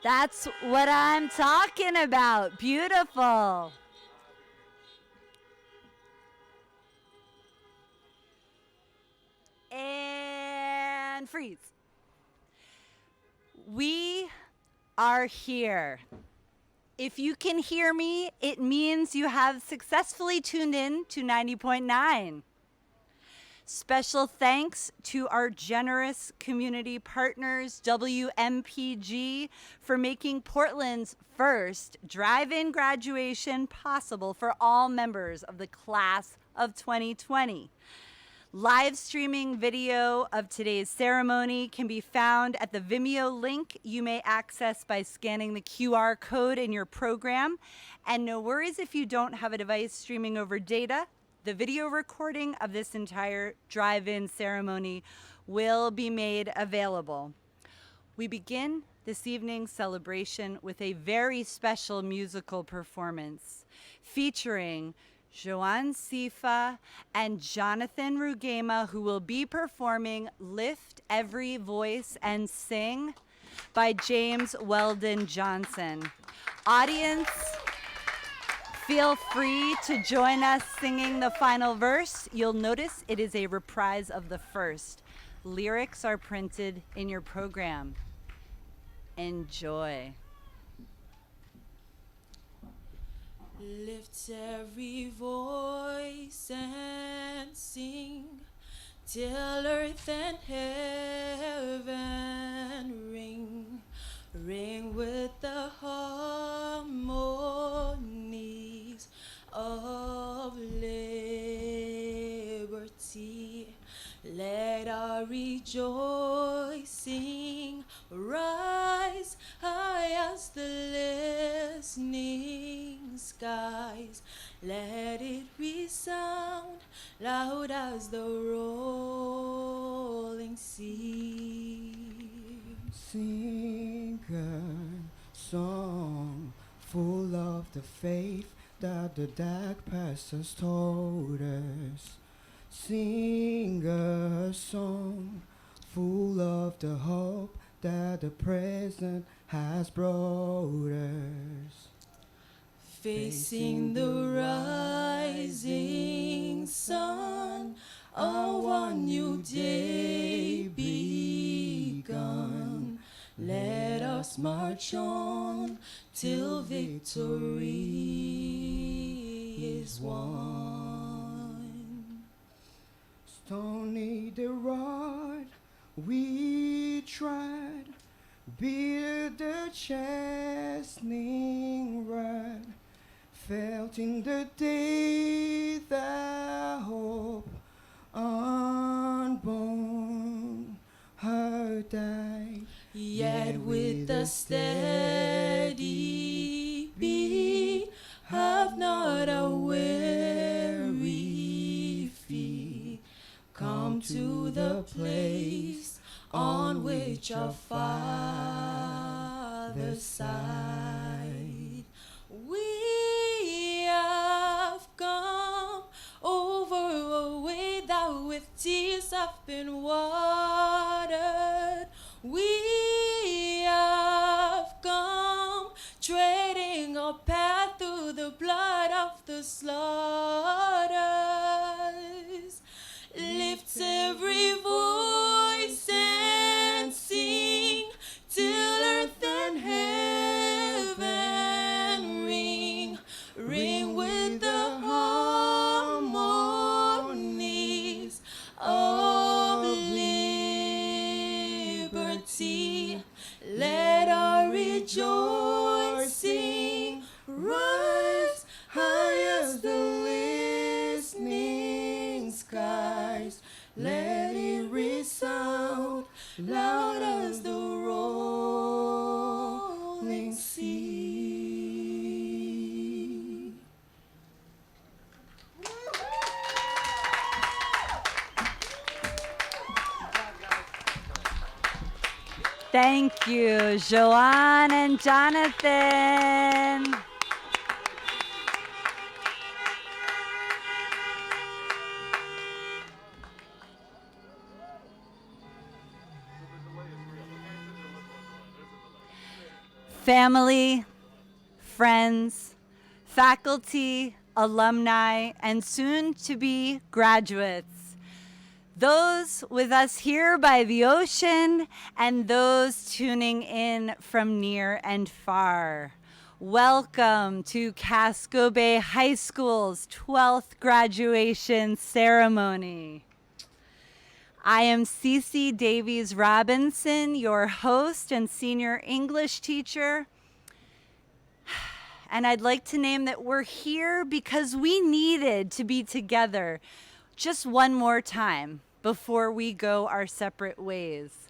That's what I'm talking about. Beautiful. And freeze. We are here. If you can hear me, it means you have successfully tuned in to 90.9. Special thanks to our generous community partners, WMPG, for making Portland's first drive-in graduation possible for all members of the class of 2020. Live streaming video of today's ceremony can be found at the Vimeo link you may access by scanning the QR code in your program. And no worries if you don't have a device streaming over data. The video recording of this entire drive-in ceremony will be made available. We begin this evening's celebration with a very special musical performance featuring Joanne Sifa and Jonathan Rugema, who will be performing Lift Every Voice and Sing by James Weldon Johnson. Audience, feel free to join us singing the final verse. You'll notice it is a reprise of the first. Lyrics are printed in your program. Enjoy. Lift every voice and sing till earth and heaven ring, ring with the harmonies of liberty. Let our rejoicing rise high as the listening skies. Let it resound loud as the rolling sea. Sing a song full of the faith that the dark past has told us. Sing a song full of the hope that the present has brought us. Facing the rising sun, a one new day begun. Let us march on till victory is won. Stony the rod we tried, beat the chastening rod, felt in the day that hope unborn her died. Yet with a steady beat, have not a weary feet. Come to the place on which our Father sighed. We have come over a way that with tears have been watered. We have come treading a path through the blood of the slaughters. Lift every voice and sing till earth and heaven ring, ring with the harmonies of liberty. Let our rejoicing rise high as the listening skies. Let it resound loud as the rolling sea. Thank you, Joanne and Jonathan. family, friends, faculty, alumni, and soon-to-be graduates. Those with us here by the ocean and those tuning in from near and far. Welcome to Casco Bay High School's 12th graduation ceremony. I am Cece Davies Robinson, your host and senior English teacher. And I'd like to name that we're here because we needed to be together just one more time before we go our separate ways.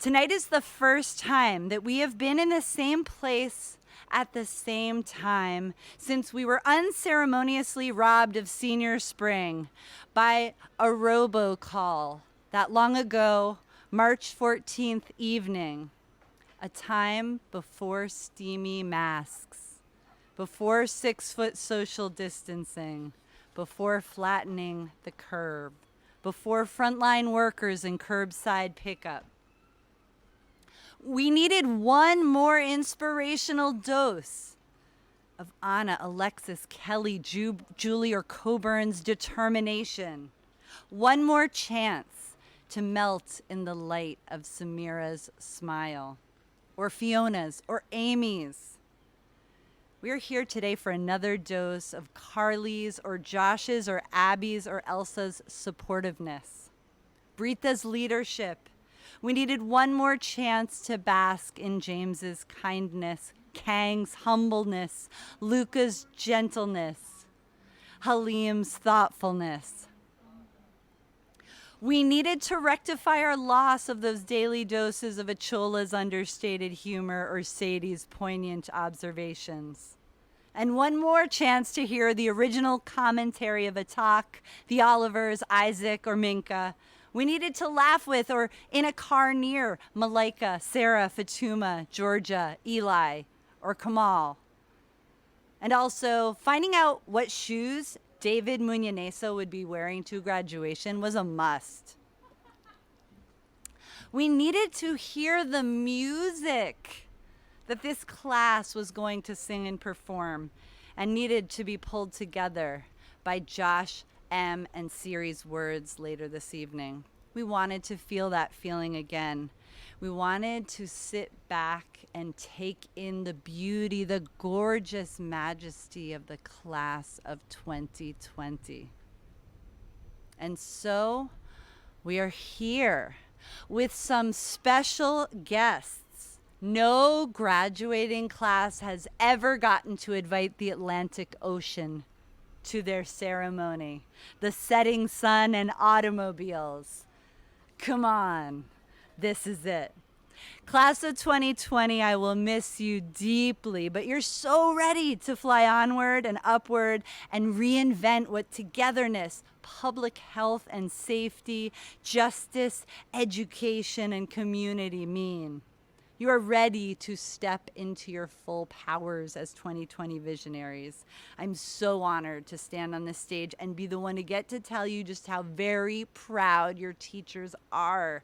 Tonight is the first time that we have been in the same place at the same time since we were unceremoniously robbed of senior spring by a robocall that long ago, March 14th evening, a time before steamy masks, before 6-foot social distancing, before flattening the curb, before frontline workers and curbside pickup. We needed one more inspirational dose of Anna, Alexis, Kelly, Julie, or Coburn's determination. One more chance to melt in the light of Samira's smile, or Fiona's, or Amy's. We are here today for another dose of Carly's, or Josh's, or Abby's, or Elsa's supportiveness. Britha's leadership. We needed one more chance to bask in James's kindness, Kang's humbleness, Luca's gentleness, Halim's thoughtfulness. We needed to rectify our loss of those daily doses of Achola's understated humor or Sadie's poignant observations. And one more chance to hear the original commentary of Atak, the Olivers, Isaac, or Minka. We needed to laugh with or in a car near Malika, Sarah, Fatuma, Georgia, Eli, or Kamal. And also finding out what shoes David Munyanesa would be wearing to graduation was a must. We needed to hear the music that this class was going to sing and perform and needed to be pulled together by Josh M. and Siri's words later this evening. We wanted to feel that feeling again. We wanted to sit back and take in the beauty, the gorgeous majesty of the class of 2020. And so we are here with some special guests. No graduating class has ever gotten to invite the Atlantic Ocean to their ceremony, the setting sun and automobiles. Come on, this is it. Class of 2020, I will miss you deeply, but you're so ready to fly onward and upward and reinvent what togetherness, public health and safety, justice, education, and community mean. You are ready to step into your full powers as 2020 visionaries. I'm so honored to stand on this stage and be the one to get to tell you just how very proud your teachers are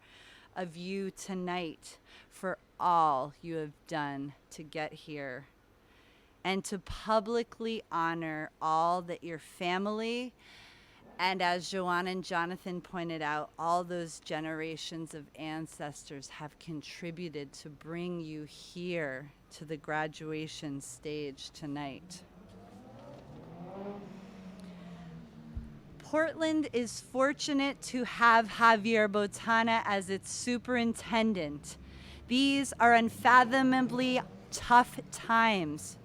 of you tonight for all you have done to get here, and to publicly honor all that your family and, as Joanna and Jonathan pointed out, all those generations of ancestors have contributed to bring you here to the graduation stage tonight. Portland is fortunate to have Javier Botana as its superintendent. These are unfathomably tough times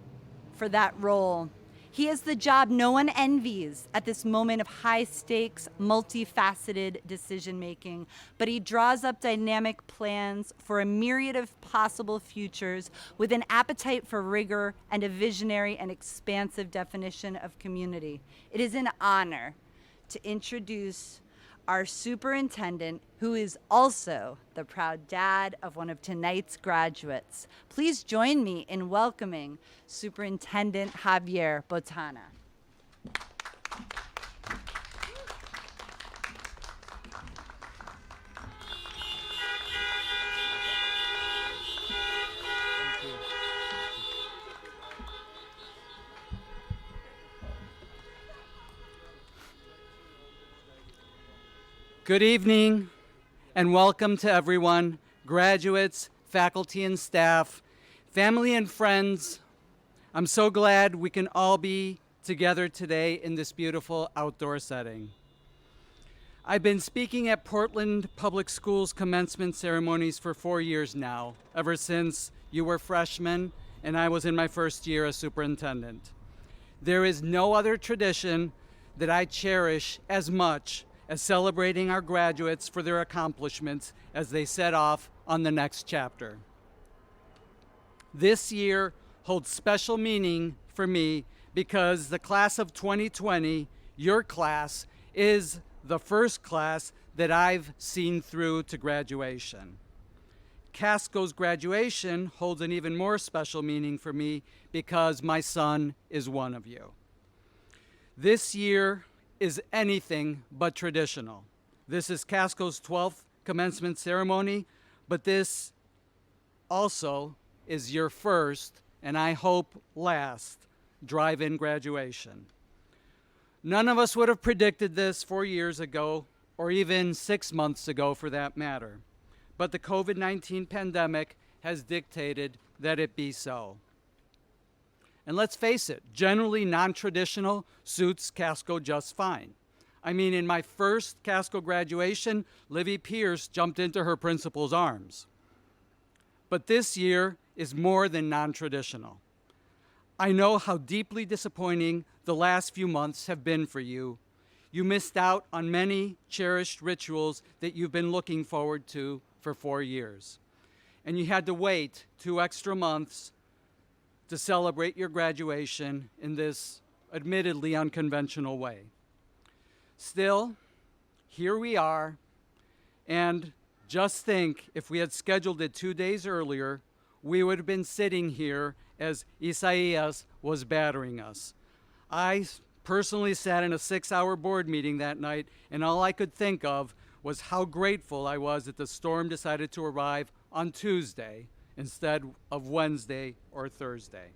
for that role. He has the job no one envies at this moment of high-stakes, multifaceted decision-making, but he draws up dynamic plans for a myriad of possible futures with an appetite for rigor and a visionary and expansive definition of community. It is an honor to introduce our superintendent, who is also the proud dad of one of tonight's graduates. Please join me in welcoming Superintendent Javier Botana. Good evening and welcome to everyone, graduates, faculty and staff, family and friends. I'm so glad we can all be together today in this beautiful outdoor setting. I've been speaking at Portland Public Schools commencement ceremonies for 4 years now, ever since you were freshmen and I was in my first year as superintendent. There is no other tradition that I cherish as much as celebrating our graduates for their accomplishments as they set off on the next chapter. This year holds special meaning for me because the class of 2020, your class, is the first class that I've seen through to graduation. Casco's graduation holds an even more special meaning for me because my son is one of you. This year is anything but traditional. This is Casco's 12th commencement ceremony, but this also is your first, and I hope last, drive-in graduation. None of us would have predicted this 4 years ago, or even 6 months ago for that matter, but the COVID-19 pandemic has dictated that it be so. And let's face it, generally non-traditional suits Casco just fine. I mean, in my first Casco graduation, Livy Pierce jumped into her principal's arms. But this year is more than non-traditional. I know how deeply disappointing the last few months have been for you. You missed out on many cherished rituals that you've been looking forward to for 4 years. And you had to wait 2 extra months to celebrate your graduation in this admittedly unconventional way. Still, here we are, and just think if we had scheduled it 2 days earlier, we would have been sitting here as Isaias was battering us. I personally sat in a 6-hour board meeting that night, and all I could think of was how grateful I was that the storm decided to arrive on Tuesday instead of Wednesday or Thursday.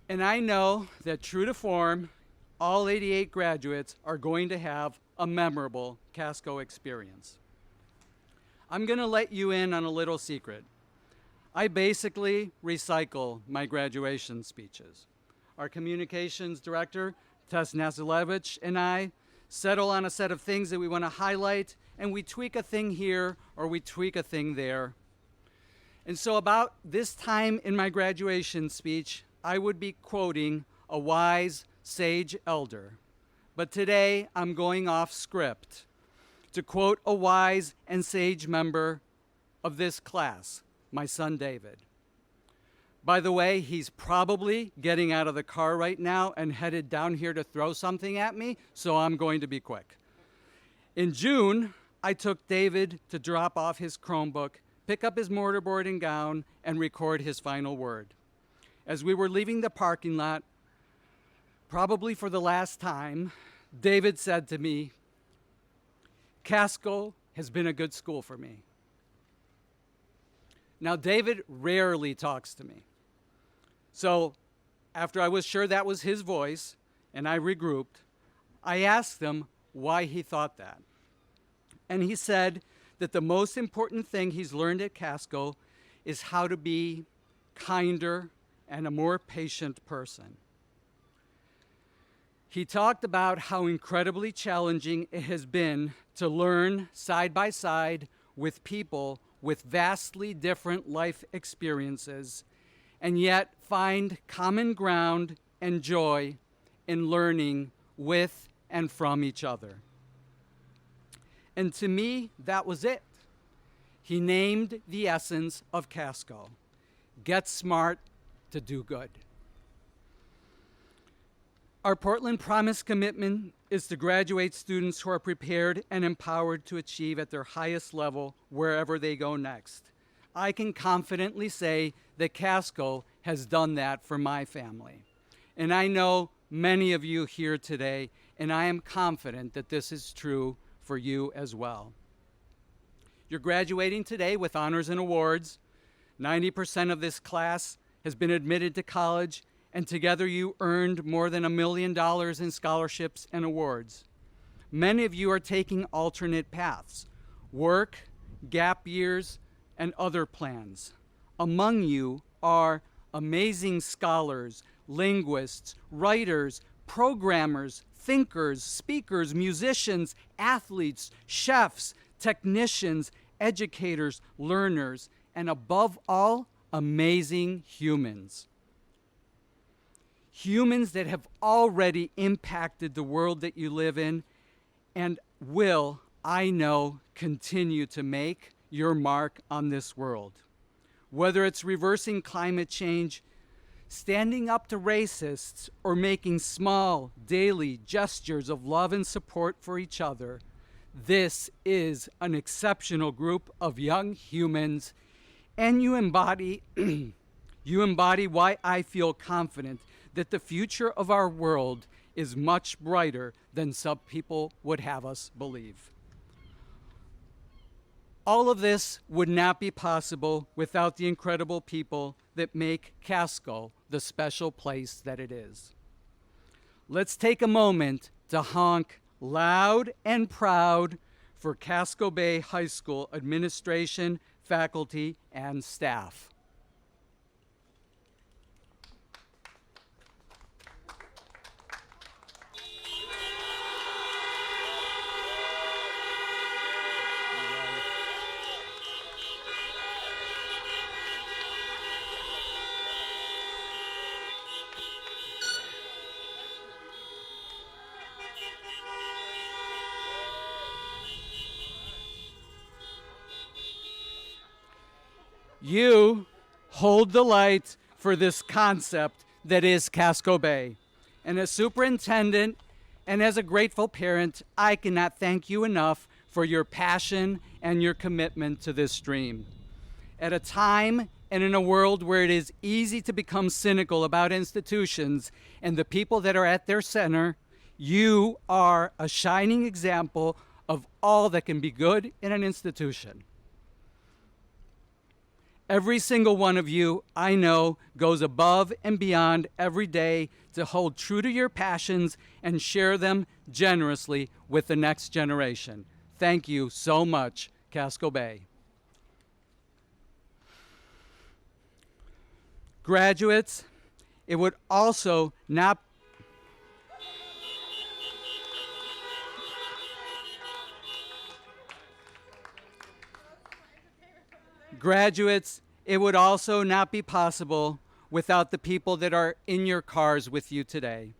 And I know that true to form, all 88 graduates are going to have a memorable Casco experience. I'm going to let you in on a little secret. I basically recycle my graduation speeches. Our communications director, Tess Nazilevich, and I settle on a set of things that we want to highlight, and we tweak a thing here or we tweak a thing there. And so about this time in my graduation speech, I would be quoting a wise, sage elder. But today, I'm going off script to quote a wise and sage member of this class, my son David. By the way, he's probably getting out of the car right now and headed down here to throw something at me, so I'm going to be quick. In June, I took David to drop off his Chromebook, pick up his mortarboard and gown, and record his final word. As we were leaving the parking lot, probably for the last time, David said to me, "Casco has been a good school for me." Now, David rarely talks to me. So after I was sure that was his voice and I regrouped, I asked him why he thought that. And he said that the most important thing he's learned at Casco is how to be kinder and a more patient person. He talked about how incredibly challenging it has been to learn side by side with people with vastly different life experiences, and yet find common ground and joy in learning with and from each other. And to me, that was it. He named the essence of Casco: get smart to do good. Our Portland Promise commitment is to graduate students who are prepared and empowered to achieve at their highest level wherever they go next. I can confidently say that Casco has done that for my family. And I know many of you here today, and I am confident that this is true for you as well. You're graduating today with honors and awards. 90% of this class has been admitted to college, and together you earned more than $1 million in scholarships and awards. Many of you are taking alternate paths, work, gap years, and other plans. Among you are amazing scholars, linguists, writers, programmers, thinkers, speakers, musicians, athletes, chefs, technicians, educators, learners, and above all, amazing humans. Humans that have already impacted the world that you live in and will, I know, continue to make your mark on this world. Whether it's reversing climate change, standing up to racists, or making small, daily gestures of love and support for each other, this is an exceptional group of young humans, and you embody why I feel confident that the future of our world is much brighter than some people would have us believe. All of this would not be possible without the incredible people that make Casco the special place that it is. Let's take a moment to honk loud and proud for Casco Bay High School administration, faculty, and staff. You hold the light for this concept that is Casco Bay. And as superintendent and as a grateful parent, I cannot thank you enough for your passion and your commitment to this dream. At a time and in a world where it is easy to become cynical about institutions and the people that are at their center, you are a shining example of all that can be good in an institution. Every single one of you, I know, goes above and beyond every day to hold true to your passions and share them generously with the next generation. Thank you so much, Casco Bay. Graduates, it would also not Graduates, it would also not be possible without the people that are in your cars with you today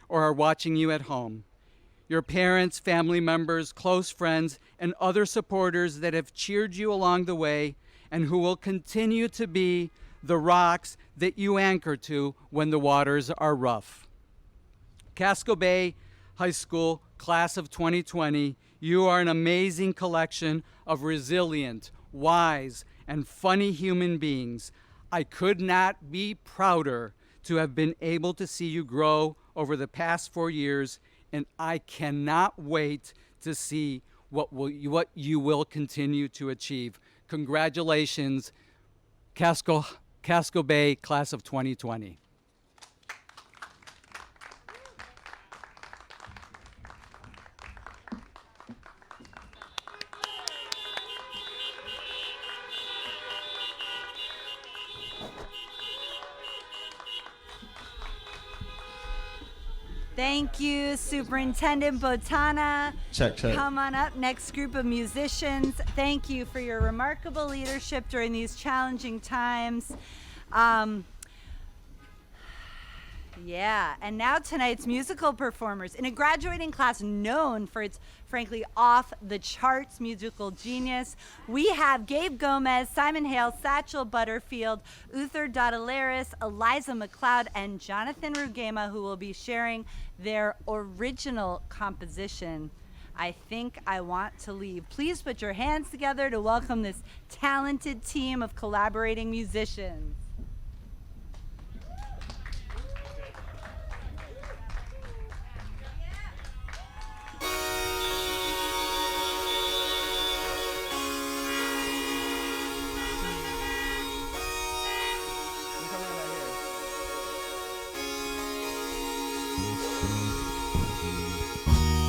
or are watching you at home. Your parents, family members, close friends, and other supporters that have cheered you along the way and who will continue to be the rocks that you anchor to when the waters are rough. Casco Bay High School, class of 2020, you are an amazing collection of resilient, wise, and funny human beings. I could not be prouder to have been able to see you grow over the past 4 years, and I cannot wait to see what you will continue to achieve. Congratulations, Casco Bay class of 2020. Thank you, Superintendent Botana. Check. Come on up, next group of musicians. Thank you for your remarkable leadership during these challenging times. Yeah, and now tonight's musical performers. In a graduating class known for its, frankly, off-the-charts musical genius, we have Gabe Gomez, Simon Hale, Satchel Butterfield, Uther Dotalaris, Eliza McLeod, and Jonathan Rugema, who will be sharing their original composition, I Think I Want to Leave. Please put your hands together to welcome this talented team of collaborating musicians.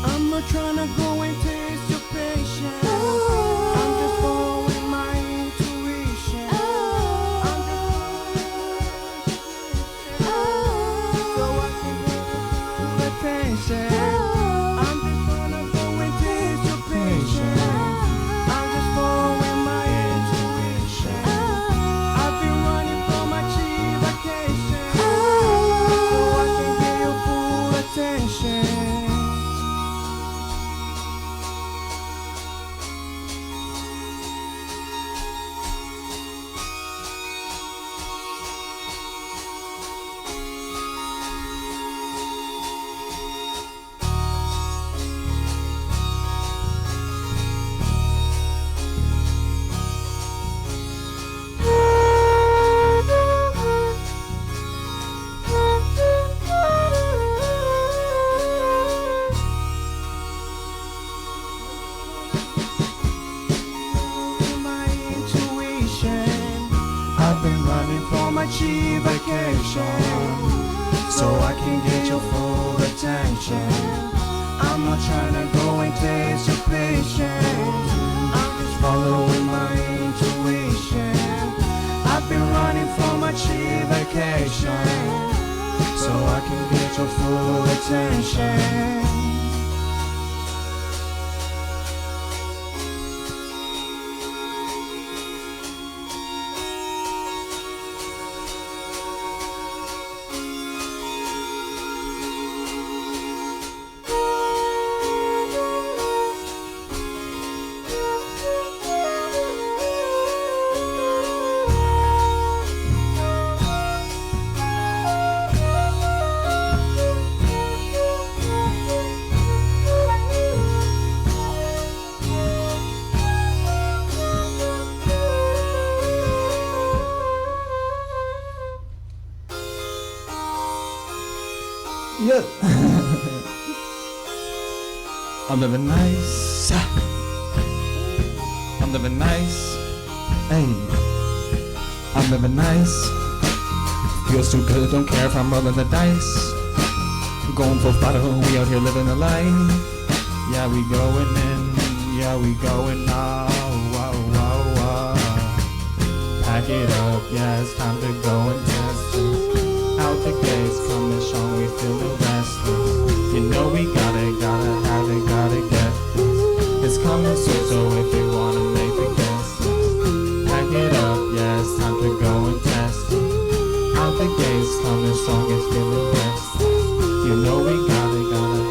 I'm not tryna go and taste your patience. I'm just following my intuition. I'm just so I can get full attention. I'm just gonna go and taste your patience. I'm just following my intuition. I've been running from my cheap vacation, so I can get your full attention. My intuition. I've been running for my cheap vacation, so I can get your full attention. I'm not trying to go and taste your patience. I'm just following my intuition. I've been running for my cheap vacation, so I can get your full attention. Yeah. I'm living nice. I'm living nice. Hey. I'm living nice. Feels too good, don't care if I'm rolling the dice. Going full throttle, we out here living the life. Yeah, we going in. Yeah, we going out. Wow, wow, wow. Pack it up, yeah, it's time to go and test it. Out the gates, coming strong, we feeling restless. You know we gotta have it, gotta get this. It's coming soon, so if you wanna make the guess, pack it up, yeah, it's time to go and test it. Out the gates, coming strong, it's feeling restless. You know we gotta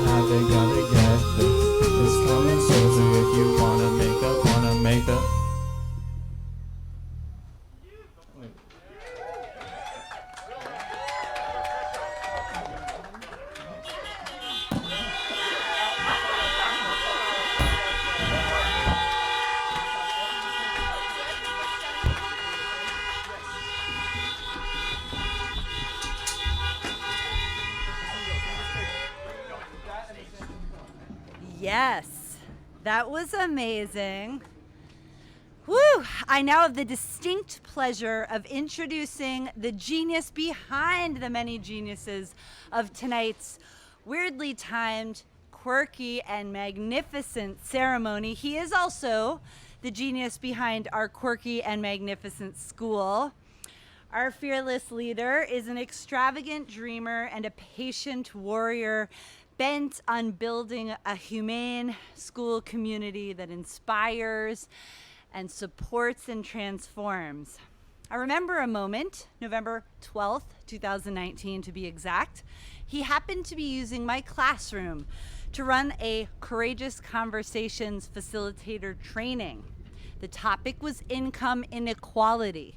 have it, gotta get this. It's coming soon, so if you wanna make the Yes, that was amazing. Woo! I now have the distinct pleasure of introducing the genius behind the many geniuses of tonight's weirdly timed, quirky, and magnificent ceremony. He is also the genius behind our quirky and magnificent school. Our fearless leader is an extravagant dreamer and a patient warrior bent on building a humane school community that inspires and supports and transforms. I remember a moment, November 12th, 2019 to be exact. He happened to be using my classroom to run a Courageous Conversations facilitator training. The topic was income inequality.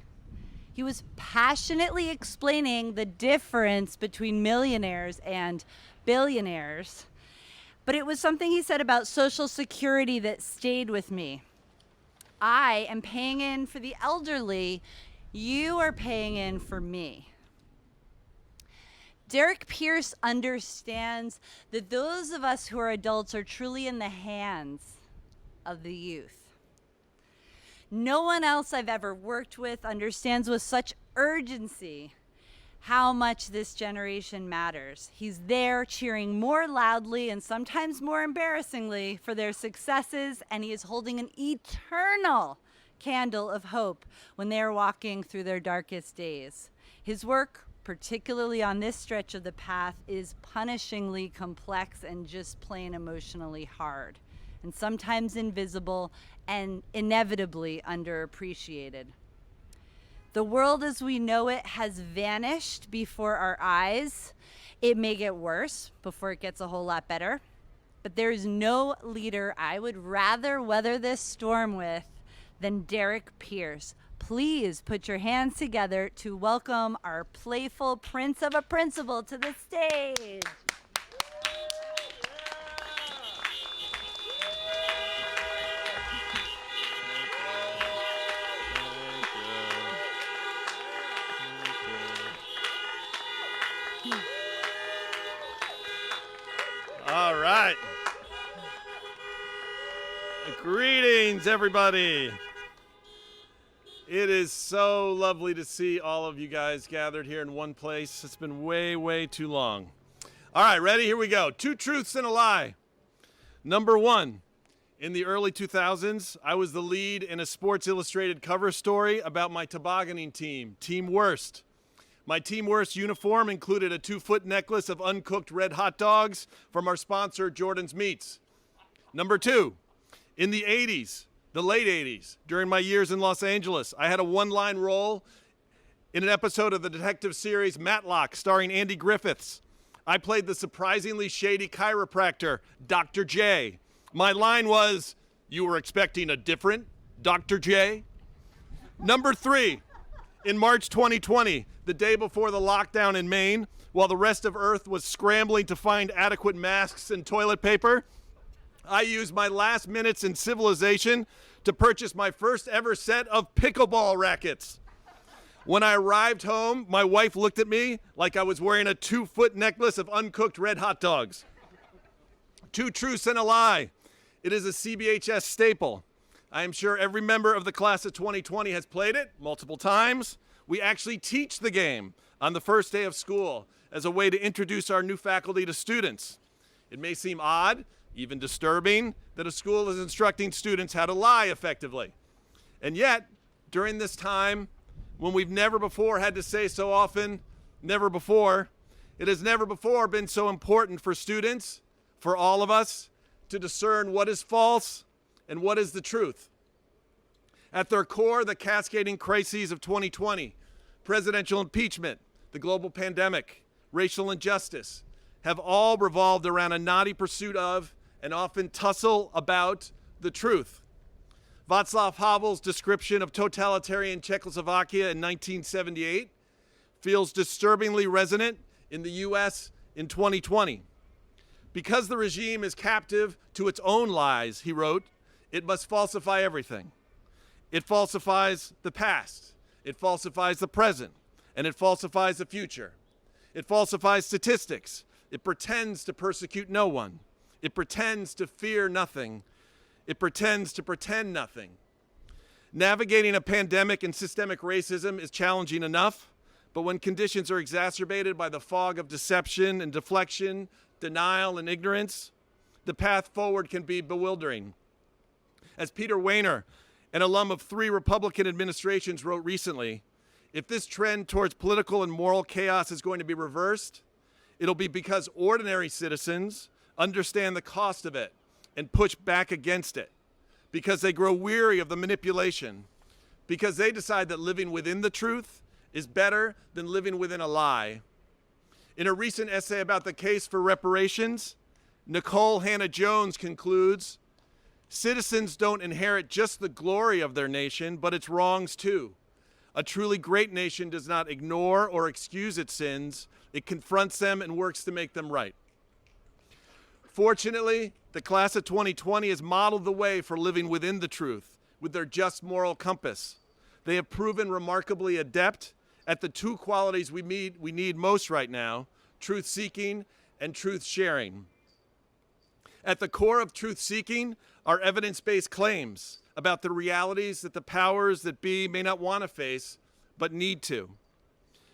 He was passionately explaining the difference between millionaires and billionaires, but it was something he said about Social Security that stayed with me. I am paying in for the elderly. You are paying in for me. Derek Pierce understands that those of us who are adults are truly in the hands of the youth. No one else I've ever worked with understands with such urgency how much this generation matters. He's there cheering more loudly and sometimes more embarrassingly for their successes, and he is holding an eternal candle of hope when they are walking through their darkest days. His work, particularly on this stretch of the path, is punishingly complex and just plain emotionally hard, and sometimes invisible and inevitably underappreciated. The world as we know it has vanished before our eyes. It may get worse before it gets a whole lot better, but there is no leader I would rather weather this storm with than Derek Pierce. Please put your hands together to welcome our playful prince of a principal to the stage. All right. Greetings, everybody. It is so lovely to see all of you guys gathered here in one place. It's been way, way too long. All right, ready? Here we go. 2 truths and a lie. Number 1, in the early 2000s, I was the lead in a Sports Illustrated cover story about my tobogganing team, Team Worst. My Team Worst uniform included a 2-foot necklace of uncooked red hot dogs from our sponsor, Jordan's Meats. Number 2, in the 80s, the late 80s, during my years in Los Angeles, I had a one-line role in an episode of the detective series Matlock, starring Andy Griffiths. I played the surprisingly shady chiropractor, Dr. J. My line was, "You were expecting a different Dr. J?" Number 3, in March 2020, the day before the lockdown in Maine, while the rest of Earth was scrambling to find adequate masks and toilet paper, I used my last minutes in civilization to purchase my first ever set of pickleball rackets. When I arrived home, my wife looked at me like I was wearing a 2-foot necklace of uncooked red hot dogs. 2 truths and a lie. It is a CBHS staple. I am sure every member of the class of 2020 has played it multiple times. We actually teach the game on the first day of school as a way to introduce our new faculty to students. It may seem odd, even disturbing, that a school is instructing students how to lie effectively. And yet, during this time, when we've never before had to say so often, never before, it has never before been so important for students, for all of us, to discern what is false and what is the truth. At their core, the cascading crises of 2020, presidential impeachment, the global pandemic, racial injustice, have all revolved around a knotty pursuit of and often tussle about the truth. Václav Havel's description of totalitarian Czechoslovakia in 1978 feels disturbingly resonant in the US in 2020. Because the regime is captive to its own lies, he wrote, it must falsify everything. It falsifies the past, it falsifies the present, and it falsifies the future. It falsifies statistics. It pretends to persecute no one. It pretends to fear nothing. It pretends to pretend nothing. Navigating a pandemic and systemic racism is challenging enough, but when conditions are exacerbated by the fog of deception and deflection, denial and ignorance, the path forward can be bewildering. As Peter Wehner, an alum of 3 Republican administrations, wrote recently, if this trend towards political and moral chaos is going to be reversed, it'll be because ordinary citizens understand the cost of it and push back against it, because they grow weary of the manipulation, because they decide that living within the truth is better than living within a lie. In a recent essay about the case for reparations, Nicole Hannah-Jones concludes, citizens don't inherit just the glory of their nation, but its wrongs too. A truly great nation does not ignore or excuse its sins. It confronts them and works to make them right. Fortunately, the class of 2020 has modeled the way for living within the truth with their just moral compass. They have proven remarkably adept at the 2 qualities we need most right now, truth-seeking and truth-sharing. At the core of truth-seeking are evidence-based claims about the realities that the powers that be may not want to face, but need to.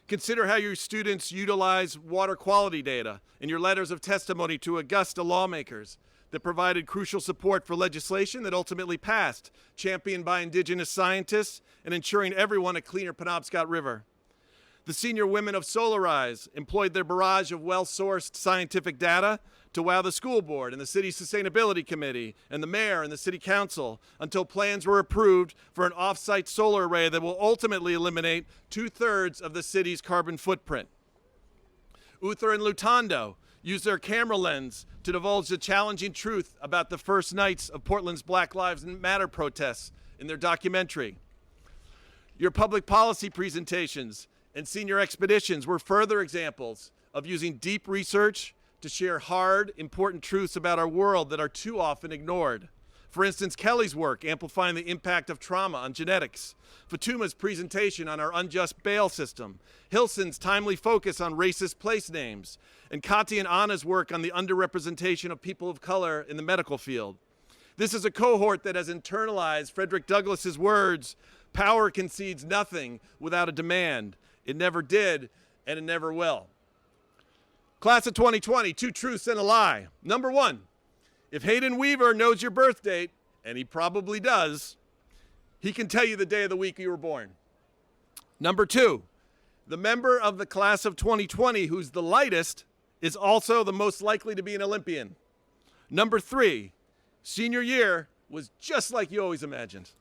Consider how your students utilize water quality data in your letters of testimony to Augusta lawmakers that provided crucial support for legislation that ultimately passed, championed by Indigenous scientists and ensuring everyone a cleaner Penobscot River. The senior women of Solarize employed their barrage of well-sourced scientific data to wow the school board and the city sustainability committee and the mayor and the city council until plans were approved for an off-site solar array that will ultimately eliminate 2/3 of the city's carbon footprint. Uther and Lutando used their camera lens to divulge the challenging truth about the first nights of Portland's Black Lives Matter protests in their documentary. Your public policy presentations and senior expeditions were further examples of using deep research to share hard, important truths about our world that are too often ignored. For instance, Kelly's work amplifying the impact of trauma on genetics, Fatuma's presentation on our unjust bail system, Hilson's timely focus on racist place names, and Kati and Anna's work on the underrepresentation of people of color in the medical field. This is a cohort that has internalized Frederick Douglass's words, "Power concedes nothing without a demand. It never did, and it never will." Class of 2020, 2 truths and a lie. Number 1, if Hayden Weaver knows your birth date, and he probably does, he can tell you the day of the week you were born. Number 2, the member of the class of 2020 who's the lightest is also the most likely to be an Olympian. Number 3, senior year was just like you always imagined.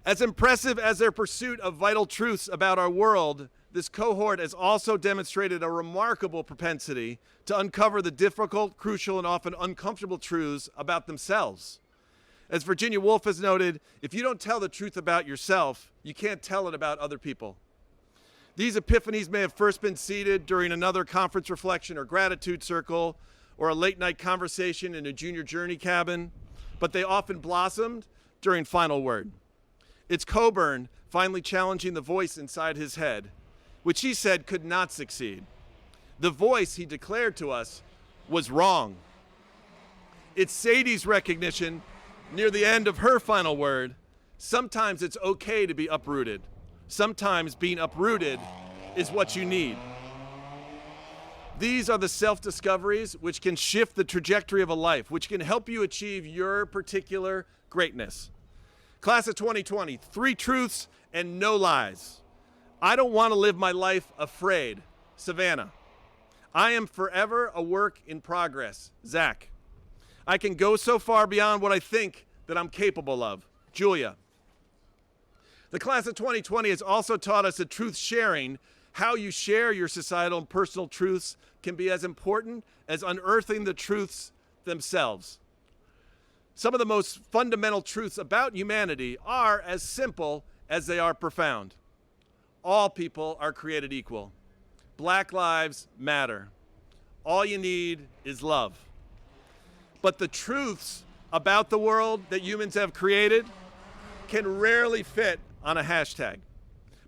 As impressive as their pursuit of vital truths about our world, this cohort has also demonstrated a remarkable propensity to uncover the difficult, crucial, and often uncomfortable truths about themselves. As Virginia Woolf has noted, if you don't tell the truth about yourself, you can't tell it about other people. These epiphanies may have first been seeded during another conference reflection or gratitude circle or a late-night conversation in a junior journey cabin, but they often blossomed during final word. It's Coburn finally challenging the voice inside his head, which he said could not succeed. The voice, he declared to us, was wrong. It's Sadie's recognition near the end of her final word. Sometimes it's okay to be uprooted. Sometimes being uprooted is what you need. These are the self-discoveries which can shift the trajectory of a life, which can help you achieve your particular greatness. Class of 2020, 3 truths and no lies. I don't want to live my life afraid. Savannah. I am forever a work in progress. Zach. I can go so far beyond what I think that I'm capable of. Julia. The class of 2020 has also taught us that truth sharing, how you share your societal and personal truths, can be as important as unearthing the truths themselves. Some of the most fundamental truths about humanity are as simple as they are profound. All people are created equal. Black lives matter. All you need is love. But the truths about the world that humans have created can rarely fit on a hashtag.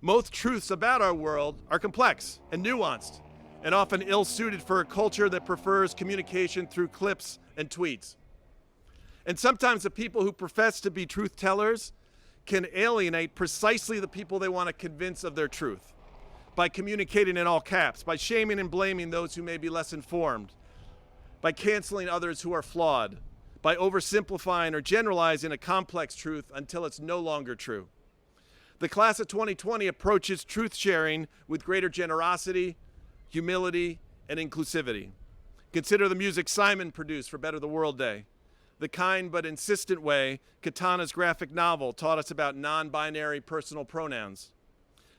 Most truths about our world are complex and nuanced, and often ill-suited for a culture that prefers communication through clips and tweets. And sometimes the people who profess to be truth tellers can alienate precisely the people they want to convince of their truth by communicating in all caps, by shaming and blaming those who may be less informed, by canceling others who are flawed, by oversimplifying or generalizing a complex truth until it's no longer true. The class of 2020 approaches truth sharing with greater generosity, humility, and inclusivity. Consider the music Simon produced for Better the World Day. The kind but insistent way Katana's graphic novel taught us about non-binary personal pronouns.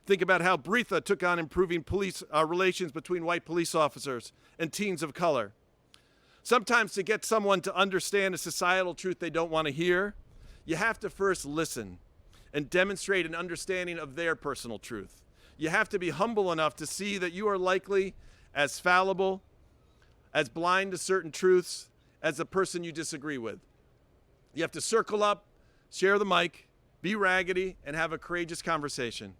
Think about how Breatha took on improving police relations between white police officers and teens of color. Sometimes to get someone to understand a societal truth they don't want to hear, you have to first listen and demonstrate an understanding of their personal truth. You have to be humble enough to see that you are likely as fallible, as blind to certain truths as the person you disagree with. You have to circle up, share the mic, be raggedy, and have a courageous conversation.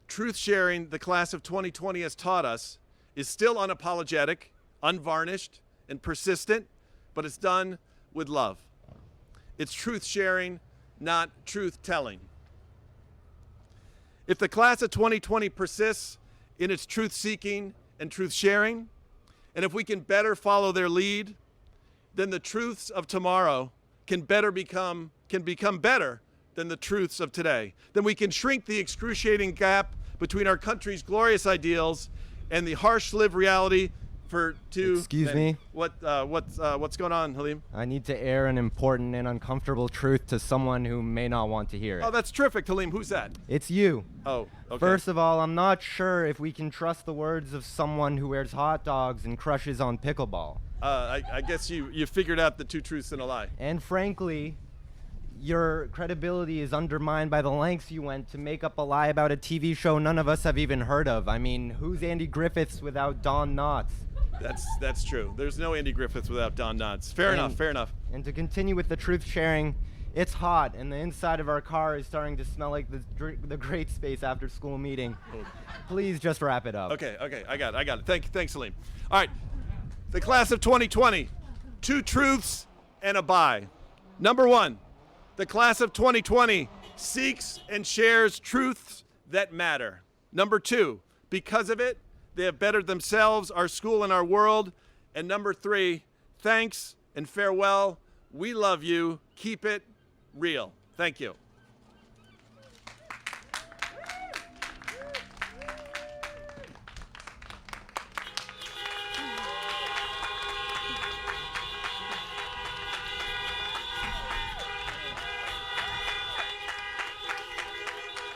Truth sharing, the class of 2020 has taught us, is still unapologetic, unvarnished, and persistent, but it's done with love. It's truth sharing, not truth telling. If the class of 2020 persists in its truth-seeking and truth-sharing, and if we can better follow their lead, then the truths of tomorrow can become better than the truths of today. Then we can shrink the excruciating gap between our country's glorious ideals and the harsh-lived reality Excuse me? What's going on, Halim? I need to air an important and uncomfortable truth to someone who may not want to hear it. Oh, that's terrific, Halim. Who's that? It's you. Oh, okay. First of all, I'm not sure if we can trust the words of someone who wears hot dogs and crushes on pickleball. I guess you figured out the two truths and a lie. And frankly, your credibility is undermined by the lengths you went to make up a lie about a TV show none of us have even heard of. I mean, who's Andy Griffiths without Don Knotts? That's true. There's no Andy Griffiths without Don Knotts. Fair enough. And to continue with the truth sharing, it's hot, and the inside of our car is starting to smell like the great space after school meeting. Oh. Please just wrap it up. Okay, I got it. Thanks, Salim. All right, the class of 2020, 2 truths and a bye. Number 1, the class of 2020 seeks and shares truths that matter. Number 2, because of it, they have bettered themselves, our school, and our world. And number 3, thanks and farewell. We love you. Keep it real. Thank you.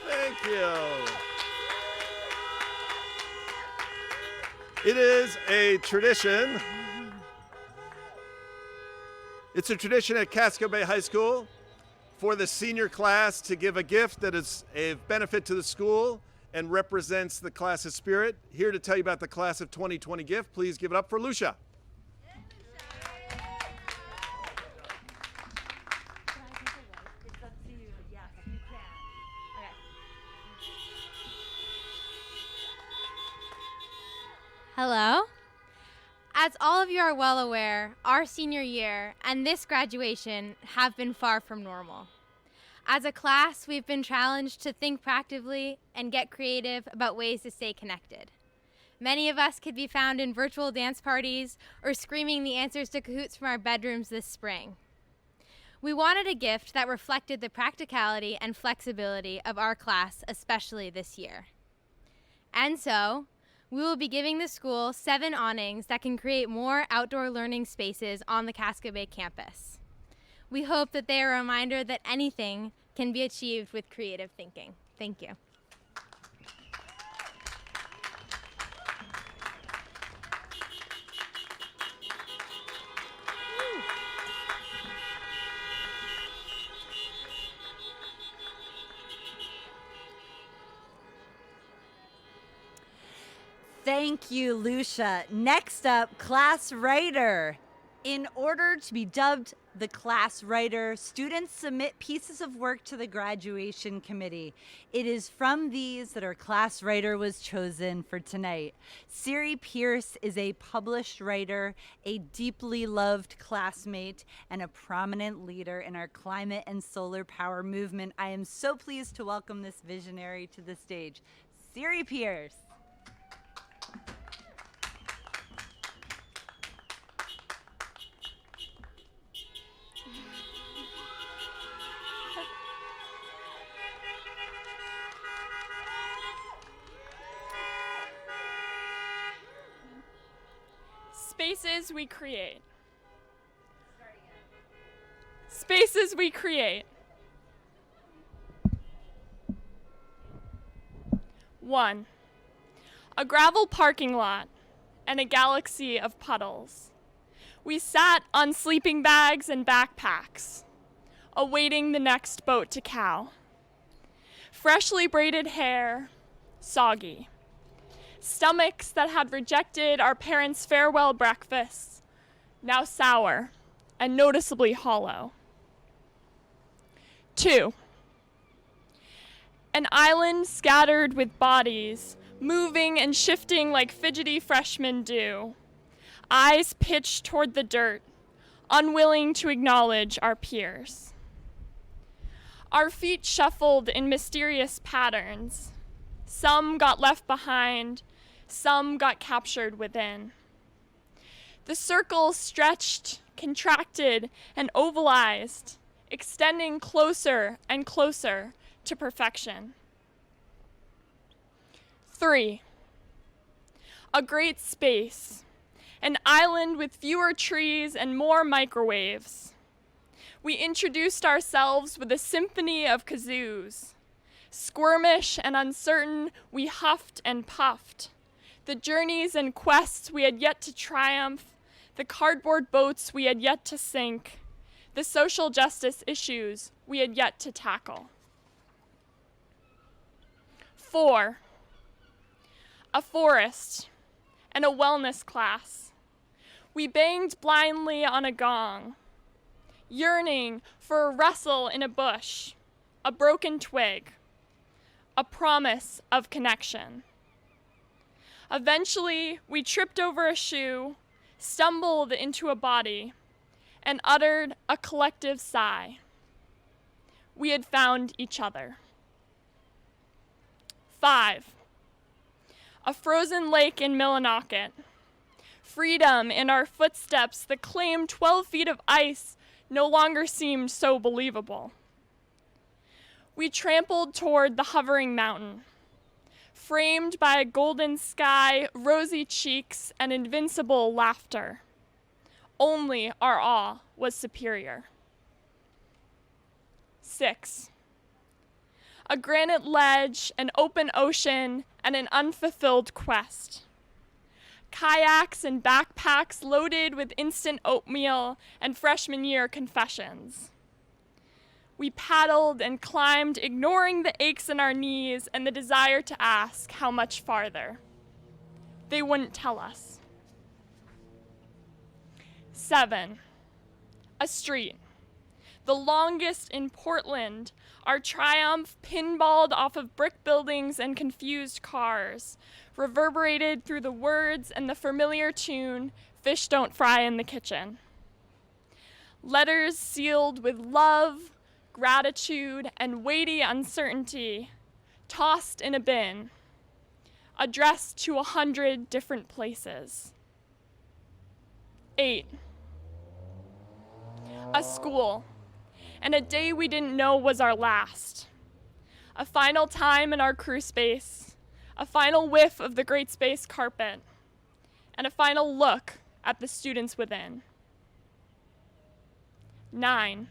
Thank you. It is a tradition. It's a tradition at Casco Bay High School for the senior class to give a gift that is a benefit to the school and represents the class's spirit. Here to tell you about the class of 2020 gift, please give it up for Lucia. Hello. As all of you are well aware, our senior year and this graduation have been far from normal. As a class, we've been challenged to think practically and get creative about ways to stay connected. Many of us could be found in virtual dance parties or screaming the answers to Kahoots from our bedrooms this spring. We wanted a gift that reflected the practicality and flexibility of our class, especially this year. And so, we will be giving the school 7 awnings that can create more outdoor learning spaces on the Casco Bay campus. We hope that they are a reminder that anything can be achieved with creative thinking. Thank you. Thank you, Lucia. Next up, class writer. In order to be dubbed the class writer, students submit pieces of work to the graduation committee. It is from these that our class writer was chosen for tonight. Siri Pierce is a published writer, a deeply loved classmate, and a prominent leader in our climate and solar power movement. I am so pleased to welcome this visionary to the stage. Siri Pierce. Spaces we create. Spaces we create. 1. A gravel parking lot and a galaxy of puddles. We sat on sleeping bags and backpacks, awaiting the next boat to Cal. Freshly braided hair, soggy. Stomachs that had rejected our parents' farewell breakfasts, now sour and noticeably hollow. 2. An island scattered with bodies, moving and shifting like fidgety freshmen do, eyes pitched toward the dirt, unwilling to acknowledge our peers. Our feet shuffled in mysterious patterns, Some got left behind, some got captured within. The circle stretched, contracted, and ovalized, extending closer and closer to perfection. 3. A great space, an island with fewer trees and more microwaves. We introduced ourselves with a symphony of kazoos. Squirmish and uncertain, we huffed and puffed. The journeys and quests we had yet to triumph, the cardboard boats we had yet to sink, the social justice issues we had yet to tackle. 4. A forest and a wellness class. We banged blindly on a gong, yearning for a rustle in a bush, a broken twig, a promise of connection. Eventually, we tripped over a shoe, stumbled into a body, and uttered a collective sigh. We had found each other. 5. A frozen lake in Millinocket. Freedom in our footsteps that claimed 12 feet of ice no longer seemed so believable. We trampled toward the hovering mountain, framed by a golden sky, rosy cheeks, and invincible laughter. Only our awe was superior. 6. A granite ledge, an open ocean, and an unfulfilled quest. Kayaks and backpacks loaded with instant oatmeal and freshman year confessions. We paddled and climbed, ignoring the aches in our knees and the desire to ask how much farther. They wouldn't tell us. 7. A street. The longest in Portland, our triumph pinballed off of brick buildings and confused cars, reverberated through the words and the familiar tune, "Fish don't fry in the kitchen." Letters sealed with love, gratitude, and weighty uncertainty, tossed in a bin, addressed to 100 different places. 8. A school, and a day we didn't know was our last. A final time in our crew space, a final whiff of the great space carpet, and a final look at the students within. 9.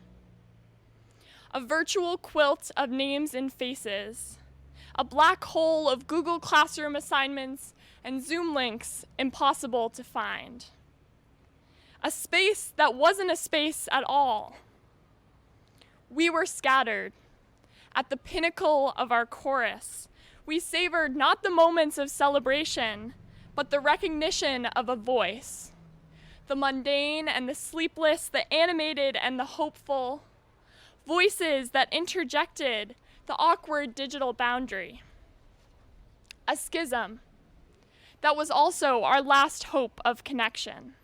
A virtual quilt of names and faces, a black hole of Google Classroom assignments and Zoom links impossible to find. A space that wasn't a space at all. We were scattered. At the pinnacle of our chorus, we savored not the moments of celebration, but the recognition of a voice. The mundane and the sleepless, the animated and the hopeful. Voices that interjected the awkward digital boundary. A schism that was also our last hope of connection.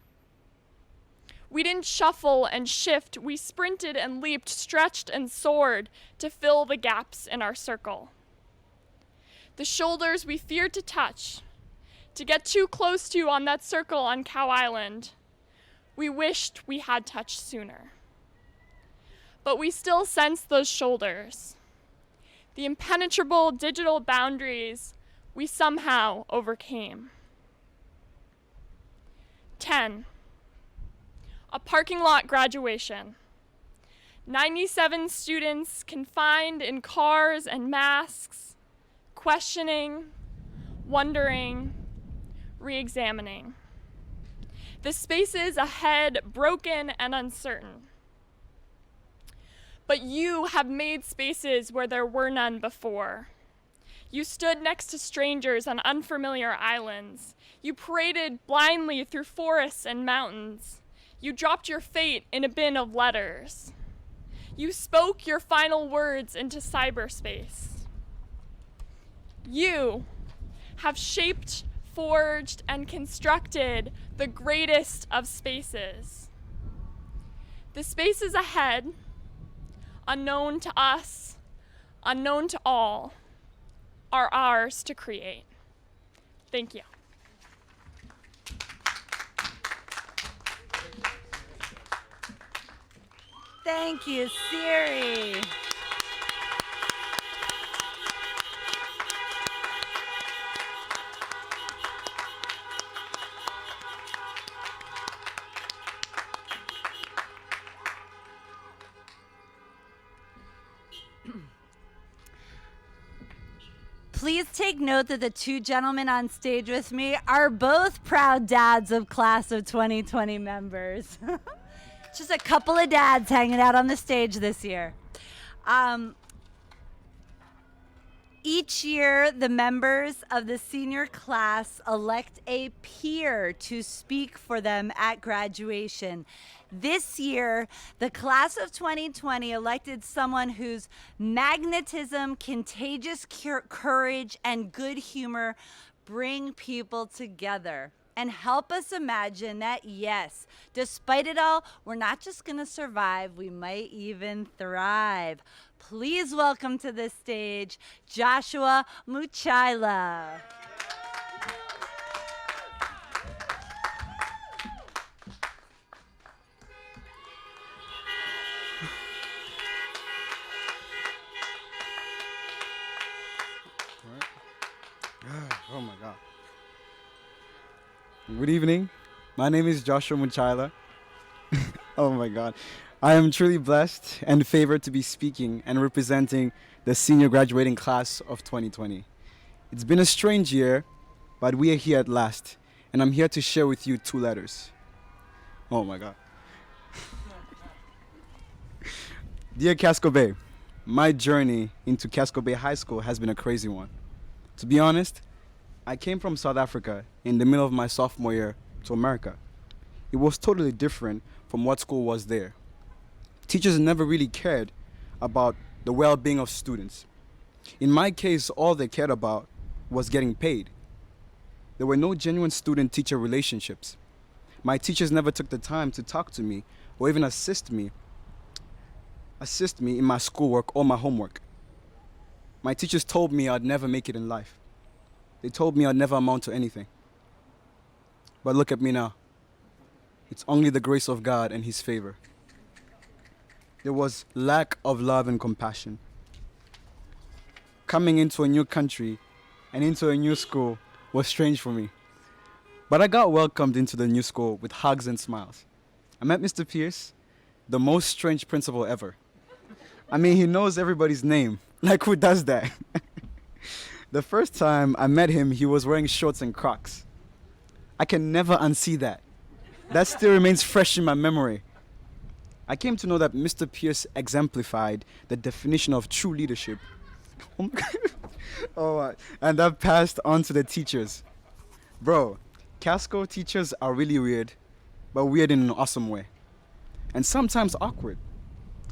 We didn't shuffle and shift, we sprinted and leaped, stretched and soared to fill the gaps in our circle. The shoulders we feared to touch, to get too close to on that circle on Cow Island, we wished we had touched sooner. But we still sensed those shoulders. The impenetrable digital boundaries we somehow overcame. 10. A parking lot graduation. 97 students confined in cars and masks, questioning, wondering, re-examining. The spaces ahead broken and uncertain. But you have made spaces where there were none before. You stood next to strangers on unfamiliar islands. You paraded blindly through forests and mountains. You dropped your fate in a bin of letters. You spoke your final words into cyberspace. You have shaped, forged, and constructed the greatest of spaces. The spaces ahead, unknown to us, unknown to all, are ours to create. Thank you. Thank you, Siri. Please take note that the two gentlemen on stage with me are both proud dads of class of 2020 members. Just a couple of dads hanging out on the stage this year. Each year, the members of the senior class elect a peer to speak for them at graduation. This year, the class of 2020 elected someone whose magnetism, contagious courage, and good humor bring people together and help us imagine that, yes, despite it all, we're not just going to survive, we might even thrive. Please welcome to the stage Joshua Muchaila. Oh my God. Good evening. My name is Joshua Muchaila. Oh my God. I am truly blessed and favored to be speaking and representing the senior graduating class of 2020. It's been a strange year, but we are here at last, and I'm here to share with you 2 letters. Oh my God. Dear Casco Bay, my journey into Casco Bay High School has been a crazy one. To be honest, I came from South Africa in the middle of my sophomore year to America. It was totally different from what school was there. Teachers never really cared about the well-being of students. In my case, all they cared about was getting paid. There were no genuine student-teacher relationships. My teachers never took the time to talk to me or even assist me in my schoolwork or my homework. My teachers told me I'd never make it in life. They told me I'd never amount to anything. But look at me now. It's only the grace of God and His favor. There was lack of love and compassion. Coming into a new country and into a new school was strange for me. But I got welcomed into the new school with hugs and smiles. I met Mr. Pierce, the most strange principal ever. I mean, he knows everybody's name. Like, who does that? The first time I met him, he was wearing shorts and Crocs. I can never unsee that. That still remains fresh in my memory. I came to know that Mr. Pierce exemplified the definition of true leadership. And that passed on to the teachers. Bro, Casco teachers are really weird, but weird in an awesome way. And sometimes awkward.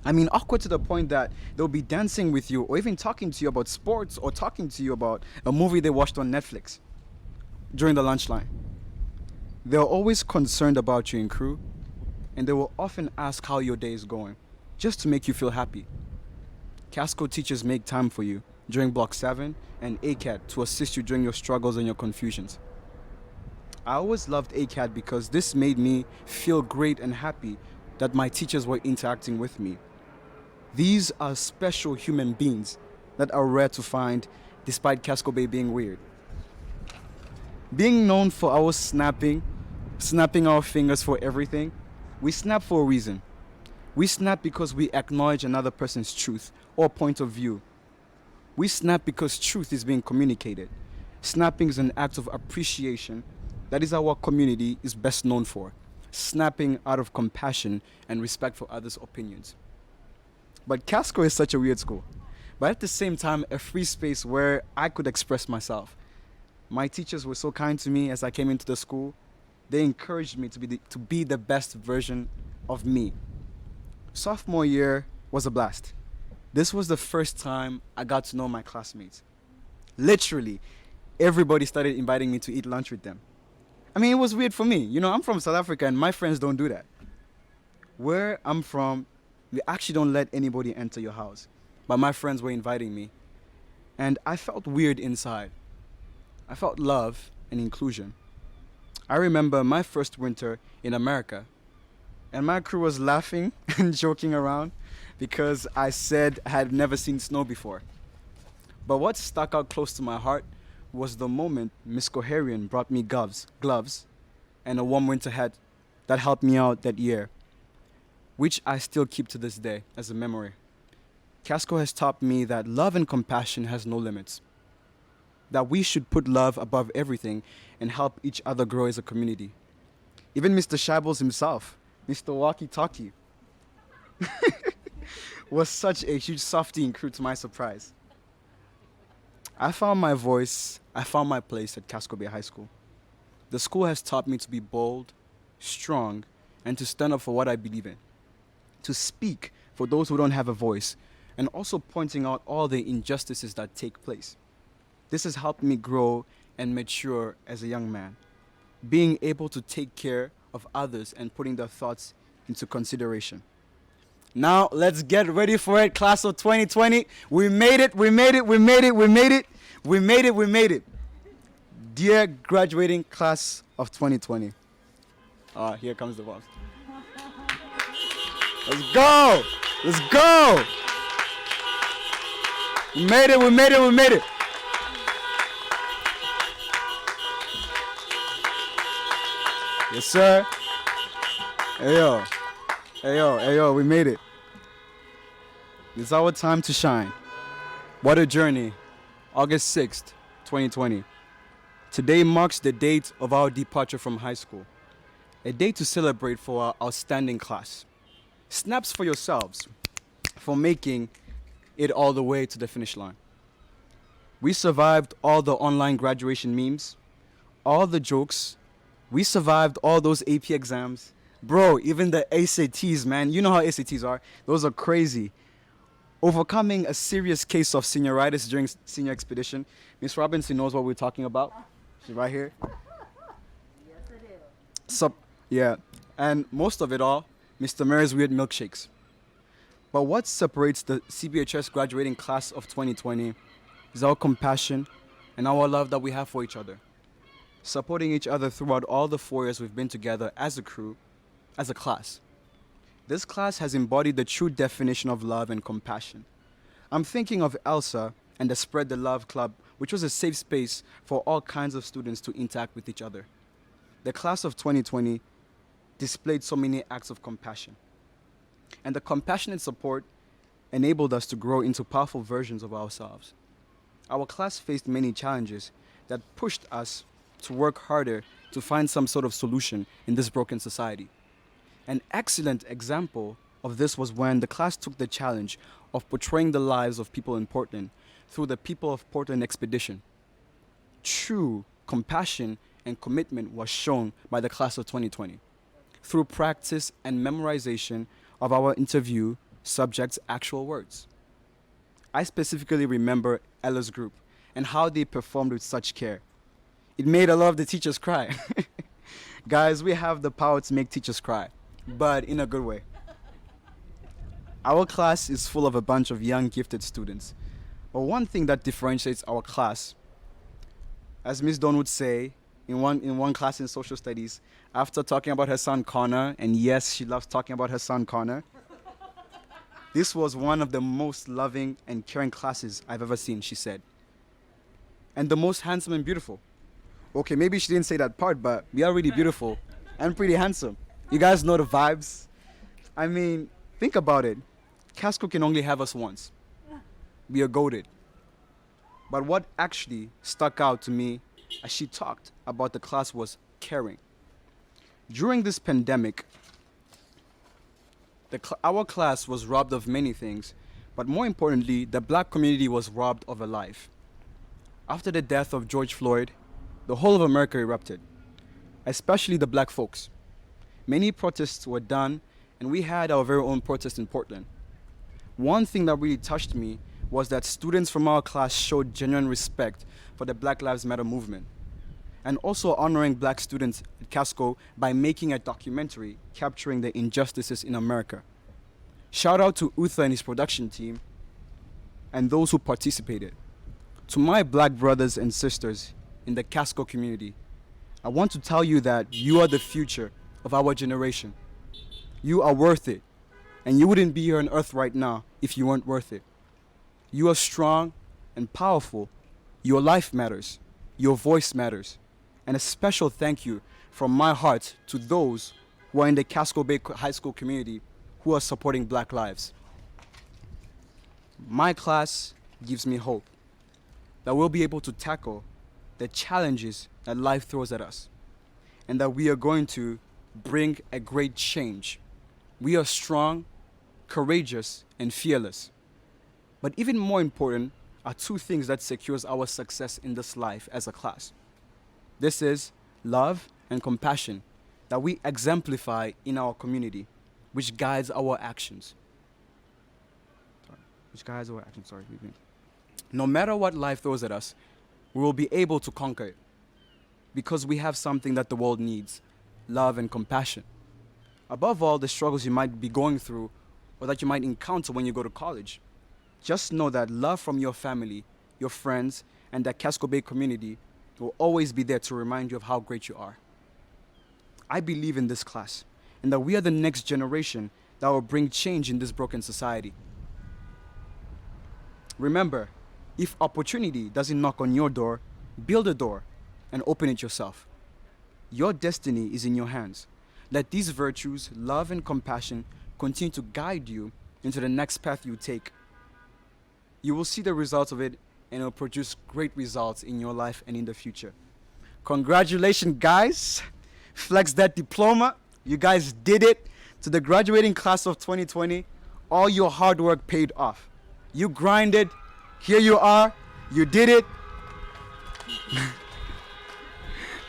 I mean, awkward to the point that they'll be dancing with you or even talking to you about sports or talking to you about a movie they watched on Netflix during the lunch line. They're always concerned about you in crew, and they will often ask how your day is going, just to make you feel happy. Casco teachers make time for you during Block 7 and ACAT to assist you during your struggles and your confusions. I always loved ACAT because this made me feel great and happy that my teachers were interacting with me. These are special human beings that are rare to find despite Casco Bay being weird. Being known for our snapping our fingers for everything, we snap for a reason. We snap because we acknowledge another person's truth or point of view. We snap because truth is being communicated. Snapping is an act of appreciation. That is our community is best known for. Snapping out of compassion and respect for others' opinions. But Casco is such a weird school. But at the same time, a free space where I could express myself. My teachers were so kind to me as I came into the school. They encouraged me to be the best version of me. Sophomore year was a blast. This was the first time I got to know my classmates. Literally, everybody started inviting me to eat lunch with them. I mean, it was weird for me. You know, I'm from South Africa and my friends don't do that. Where I'm from, we actually don't let anybody enter your house. But my friends were inviting me. and I felt weird inside. I felt love and inclusion. I remember my first winter in America, and my crew was laughing and joking around because I said I had never seen snow before. But what stuck out close to my heart was the moment Miss Kerrigan brought me gloves, and a warm winter hat that helped me out that year, which I still keep to this day as a memory. Casco has taught me that love and compassion has no limits, that we should put love above everything and help each other grow as a community. Even Mr. Shables himself, Mr. Walkie-Talkie, was such a huge softie in crew to my surprise. I found my voice, I found my place at Casco Bay High School. The school has taught me to be bold, strong, and to stand up for what I believe in, to speak for those who don't have a voice, and also pointing out all the injustices that take place. This has helped me grow and mature as a young man, being able to take care of others and putting their thoughts into consideration. Now, let's get ready for it, class of 2020. We made it, we made it, we made it, we made it, we made it, we made it. Dear graduating class of 2020. Here comes the boss. Let's go! Let's go! We made it, we made it, we made it. Yes, sir. Hey, yo. Hey, yo, hey, yo, we made it. It's our time to shine. What a journey. August 6th, 2020. Today marks the date of our departure from high school. A day to celebrate for our outstanding class. Snaps for yourselves for making it all the way to the finish line. We survived all the online graduation memes, all the jokes. We survived all those AP exams. Bro, even the SATs, man. You know how SATs are. Those are crazy. Overcoming a serious case of senioritis during senior expedition. Miss Robinson knows what we're talking about. She's right here. Yes, I do. So, yeah. And most of it all, Mr. Mayor's weird milkshakes. But what separates the CBHS graduating class of 2020 is our compassion and our love that we have for each other. Supporting each other throughout all the 4 years we've been together as a crew, as a class. This class has embodied the true definition of love and compassion. I'm thinking of Elsa and the Spread the Love Club, which was a safe space for all kinds of students to interact with each other. The class of 2020 displayed so many acts of compassion. And the compassionate support enabled us to grow into powerful versions of ourselves. Our class faced many challenges that pushed us to work harder to find some sort of solution in this broken society. An excellent example of this was when the class took the challenge of portraying the lives of people in Portland through the People of Portland expedition. True compassion and commitment was shown by the class of 2020 through practice and memorization of our interview subjects' actual words. I specifically remember Ella's group and how they performed with such care. It made a lot of the teachers cry. Guys, we have the power to make teachers cry, but in a good way. Our class is full of a bunch of young, gifted students. But one thing that differentiates our class, as Miss Dawn would say, in one class in social studies, after talking about her son Connor, and yes, she loves talking about her son Connor, this was one of the most loving and caring classes I've ever seen, she said. And the most handsome and beautiful. Okay, maybe she didn't say that part, but we are really beautiful and pretty handsome. You guys know the vibes? I mean, think about it. Casco can only have us once. We are goated. But what actually stuck out to me as she talked about the class was caring. During this pandemic, our class was robbed of many things, but more importantly, the black community was robbed of a life. After the death of George Floyd, the whole of America erupted, especially the black folks. Many protests were done, and we had our very own protest in Portland. One thing that really touched me was that students from our class showed genuine respect for the Black Lives Matter movement, and also honoring black students at Casco by making a documentary capturing the injustices in America. Shout out to Uther and his production team and those who participated. To my black brothers and sisters in the Casco community, I want to tell you that you are the future of our generation. You are worth it, and you wouldn't be here on earth right now if you weren't worth it. You are strong and powerful. Your life matters. Your voice matters. And a special thank you from my heart to those who are in the Casco Bay High School community who are supporting Black lives. My class gives me hope that we'll be able to tackle the challenges that life throws at us, and that we are going to bring a great change. We are strong, courageous, and fearless. But even more important are two things that secures our success in this life as a class. This is love and compassion that we exemplify in our community, which guides our actions. No matter what life throws at us, we will be able to conquer it because we have something that the world needs: love and compassion. Above all the struggles you might be going through or that you might encounter when you go to college, just know that love from your family, your friends, and the Casco Bay community will always be there to remind you of how great you are. I believe in this class and that we are the next generation that will bring change in this broken society. Remember, if opportunity doesn't knock on your door, build a door and open it yourself. Your destiny is in your hands. Let these virtues, love and compassion, continue to guide you into the next path you take. You will see the results of it, and it will produce great results in your life and in the future. Congratulations, guys. Flex that diploma. You guys did it. To the graduating class of 2020, all your hard work paid off. You grinded. Here you are. You did it.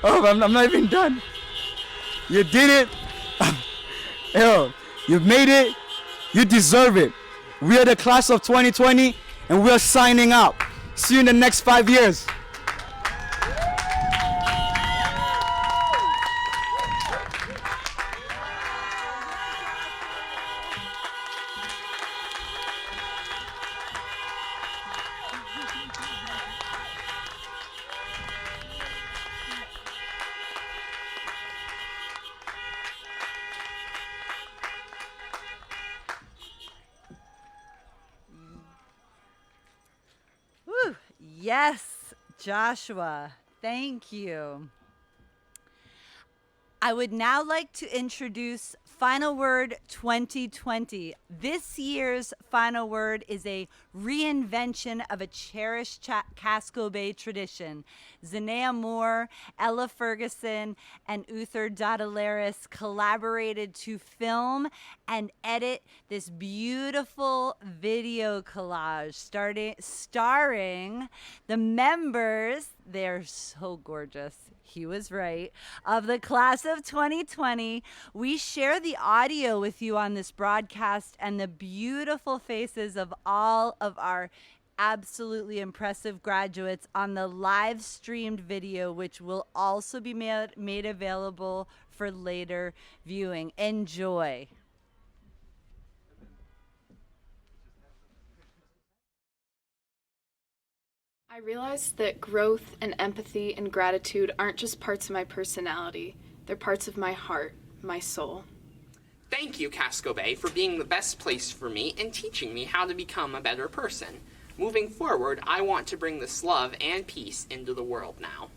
Oh, I'm not even done. You did it. Yo, you made it. You deserve it. We are the class of 2020, and we are signing out. See you in the next 5 years. Woo. Yes, Joshua, thank you. I would now like to introduce Final Word 2020. This year's Final Word is a reinvention of a cherished Casco Bay tradition. Zanea Moore, Ella Ferguson, and Uther Dotalaris collaborated to film and edit this beautiful video collage starring the members, they're so gorgeous, he was right, of the class of 2020. We share the audio with you on this broadcast and the beautiful faces of all of our absolutely impressive graduates on the live streamed video, which will also be made available for later viewing. Enjoy. I realized that growth and empathy and gratitude aren't just parts of my personality, they're parts of my heart, my soul. Thank you, Casco Bay, for being the best place for me and teaching me how to become a better person. Moving forward, I want to bring this love and peace into the world now.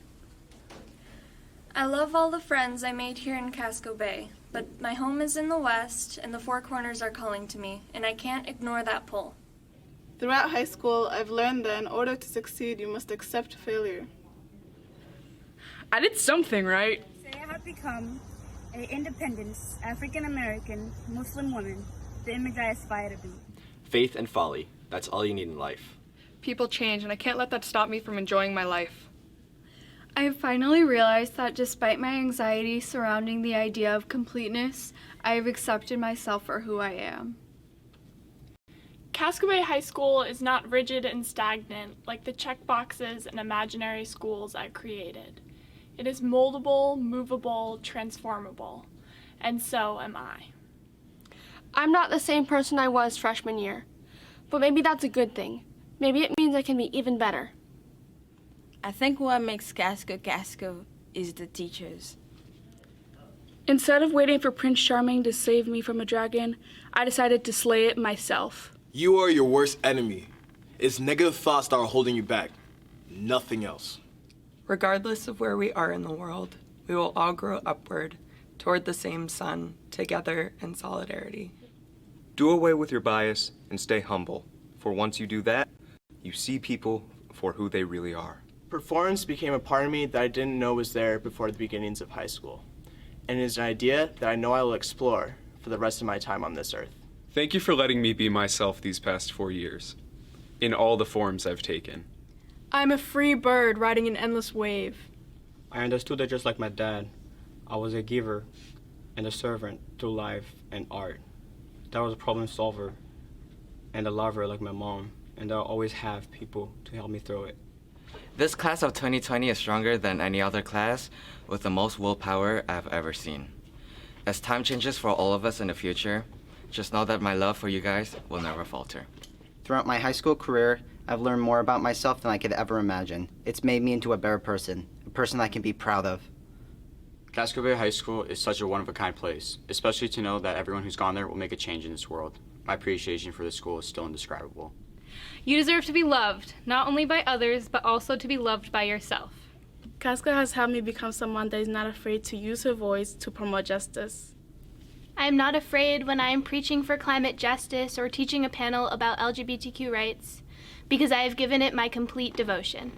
I love all the friends I made here in Casco Bay, but my home is in the West and the Four Corners are calling to me, and I can't ignore that pull. Throughout high school, I've learned that in order to succeed, you must accept failure. I did something right. Say I have become an independent African-American Muslim woman, the image I aspire to be. Faith and folly, that's all you need in life. People change, and I can't let that stop me from enjoying my life. I have finally realized that despite my anxiety surrounding the idea of completeness, I have accepted myself for who I am. Casco Bay High School is not rigid and stagnant like the checkboxes and imaginary schools I created. It is moldable, movable, transformable, and so am I. I'm not the same person I was freshman year, but maybe that's a good thing. Maybe it means I can be even better. I think what makes Casco Casco is the teachers. Instead of waiting for Prince Charming to save me from a dragon, I decided to slay it myself. You are your worst enemy. It's negative thoughts that are holding you back. Nothing else. Regardless of where we are in the world, we will all grow upward toward the same sun, together in solidarity. Do away with your bias and stay humble, for once you do that, you see people for who they really are. Performance became a part of me that I didn't know was there before the beginnings of high school, and it is an idea that I know I will explore for the rest of my time on this earth. Thank you for letting me be myself these past 4 years, in all the forms I've taken. I'm a free bird riding an endless wave. I understood that just like my dad, I was a giver and a servant through life and art. That I was a problem solver and a lover like my mom, and I'll always have people to help me through it. This class of 2020 is stronger than any other class with the most willpower I've ever seen. As time changes for all of us in the future, just know that my love for you guys will never falter. Throughout my high school career, I've learned more about myself than I could ever imagine. It's made me into a better person, a person I can be proud of. Casco Bay High School is such a one-of-a-kind place, especially to know that everyone who's gone there will make a change in this world. My appreciation for this school is still indescribable. You deserve to be loved, not only by others, but also to be loved by yourself. Casco has helped me become someone that is not afraid to use her voice to promote justice. I am not afraid when I am preaching for climate justice or teaching a panel about LGBTQ rights, because I have given it my complete devotion.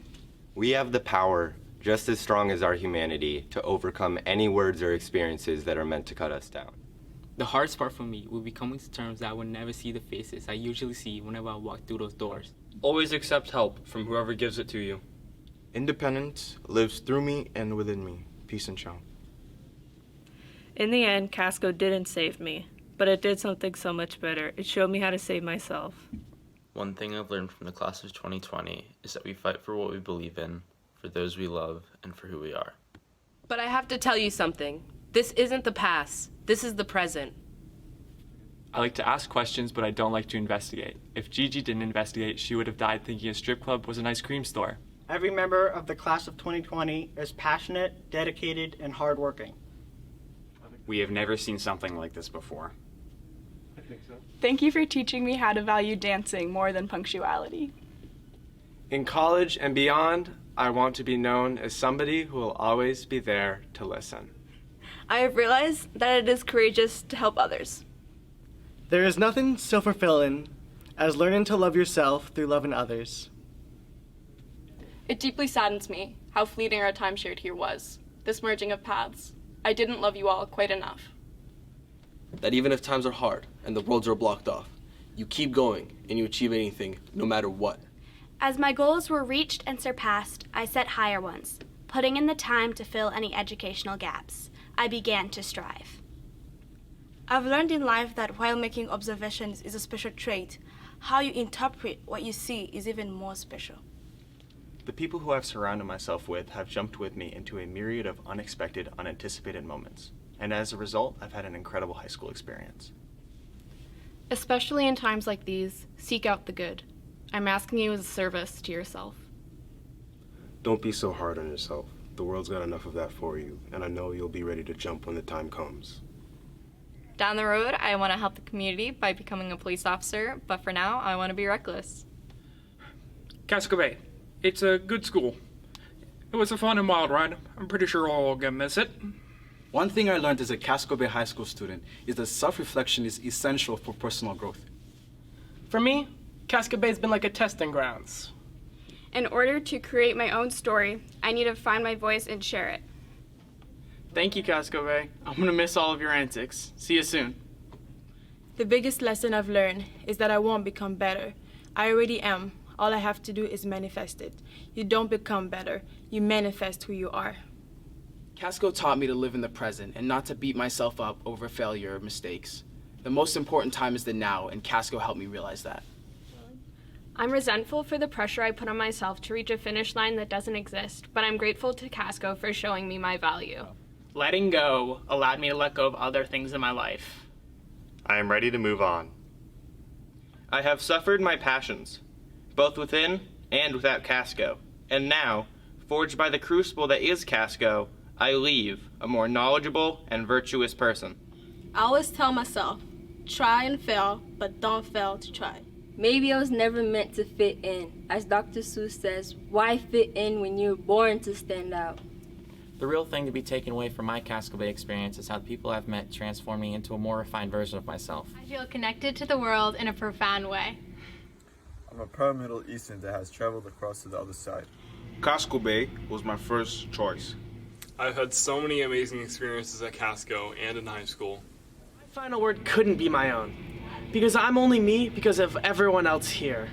We have the power, just as strong as our humanity, to overcome any words or experiences that are meant to cut us down. The hardest part for me will be coming to terms that I would never see the faces I usually see whenever I walk through those doors. Always accept help from whoever gives it to you. Independence lives through me and within me. Peace and Schunk. In the end, Casco didn't save me, but it did something so much better. It showed me how to save myself. One thing I've learned from the class of 2020 is that we fight for what we believe in, for those we love, and for who we are. But I have to tell you something. This isn't the past. This is the present. I like to ask questions, but I don't like to investigate. If Gigi didn't investigate, she would have died thinking a strip club was an ice cream store. Every member of the class of 2020 is passionate, dedicated, and hardworking. We have never seen something like this before. I think so. Thank you for teaching me how to value dancing more than punctuality. In college and beyond, I want to be known as somebody who will always be there to listen. I have realized that it is courageous to help others. There is nothing so fulfilling as learning to love yourself through loving others. It deeply saddens me how fleeting our time shared here was, this merging of paths. I didn't love you all quite enough. That even if times are hard and the roads are blocked off, you keep going and you achieve anything, no matter what. As my goals were reached and surpassed, I set higher ones, putting in the time to fill any educational gaps. I began to strive. I've learned in life that while making observations is a special trait, how you interpret what you see is even more special. The people who I've surrounded myself with have jumped with me into a myriad of unexpected, unanticipated moments. And as a result, I've had an incredible high school experience. Especially in times like these, seek out the good. I'm asking you as a service to yourself. Don't be so hard on yourself. The world's got enough of that for you, and I know you'll be ready to jump when the time comes. Down the road, I want to help the community by becoming a police officer, but for now, I want to be reckless. Casco Bay. It's a good school. It was a fun and wild ride. I'm pretty sure all gonna miss it. One thing I learned as a Casco Bay High School student is that self-reflection is essential for personal growth. For me, Casco Bay's been like a testing grounds. In order to create my own story, I need to find my voice and share it. Thank you, Casco Bay. I'm gonna miss all of your antics. See you soon. The biggest lesson I've learned is that I won't become better. I already am. All I have to do is manifest it. You don't become better. You manifest who you are. Casco taught me to live in the present and not to beat myself up over failure or mistakes. The most important time is the now, and Casco helped me realize that. I'm resentful for the pressure I put on myself to reach a finish line that doesn't exist, but I'm grateful to Casco for showing me my value. Letting go allowed me to let go of other things in my life. I am ready to move on. I have suffered my passions, both within and without Casco, and now, forged by the crucible that is Casco, I leave a more knowledgeable and virtuous person. I always tell myself, try and fail, but don't fail to try. Maybe I was never meant to fit in. As Dr. Seuss says, why fit in when you're born to stand out? The real thing to be taken away from my Casco Bay experience is how the people I've met transform me into a more refined version of myself. I feel connected to the world in a profound way. I'm a proud Middle Eastern that has traveled across to the other side. Casco Bay was my first choice. I've had so many amazing experiences at Casco and in high school. My final word couldn't be my own, because I'm only me because of everyone else here.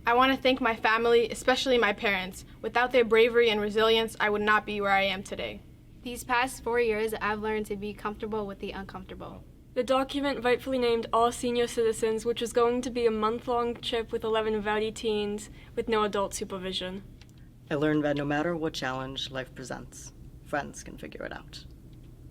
I want to thank my family, especially my parents. Without their bravery and resilience, I would not be where I am today. These past 4 years, I've learned to be comfortable with the uncomfortable. The document rightfully named All Senior Citizens, which was going to be a month-long trip with 11 rowdy teens with no adult supervision. I learned that no matter what challenge life presents, friends can figure it out.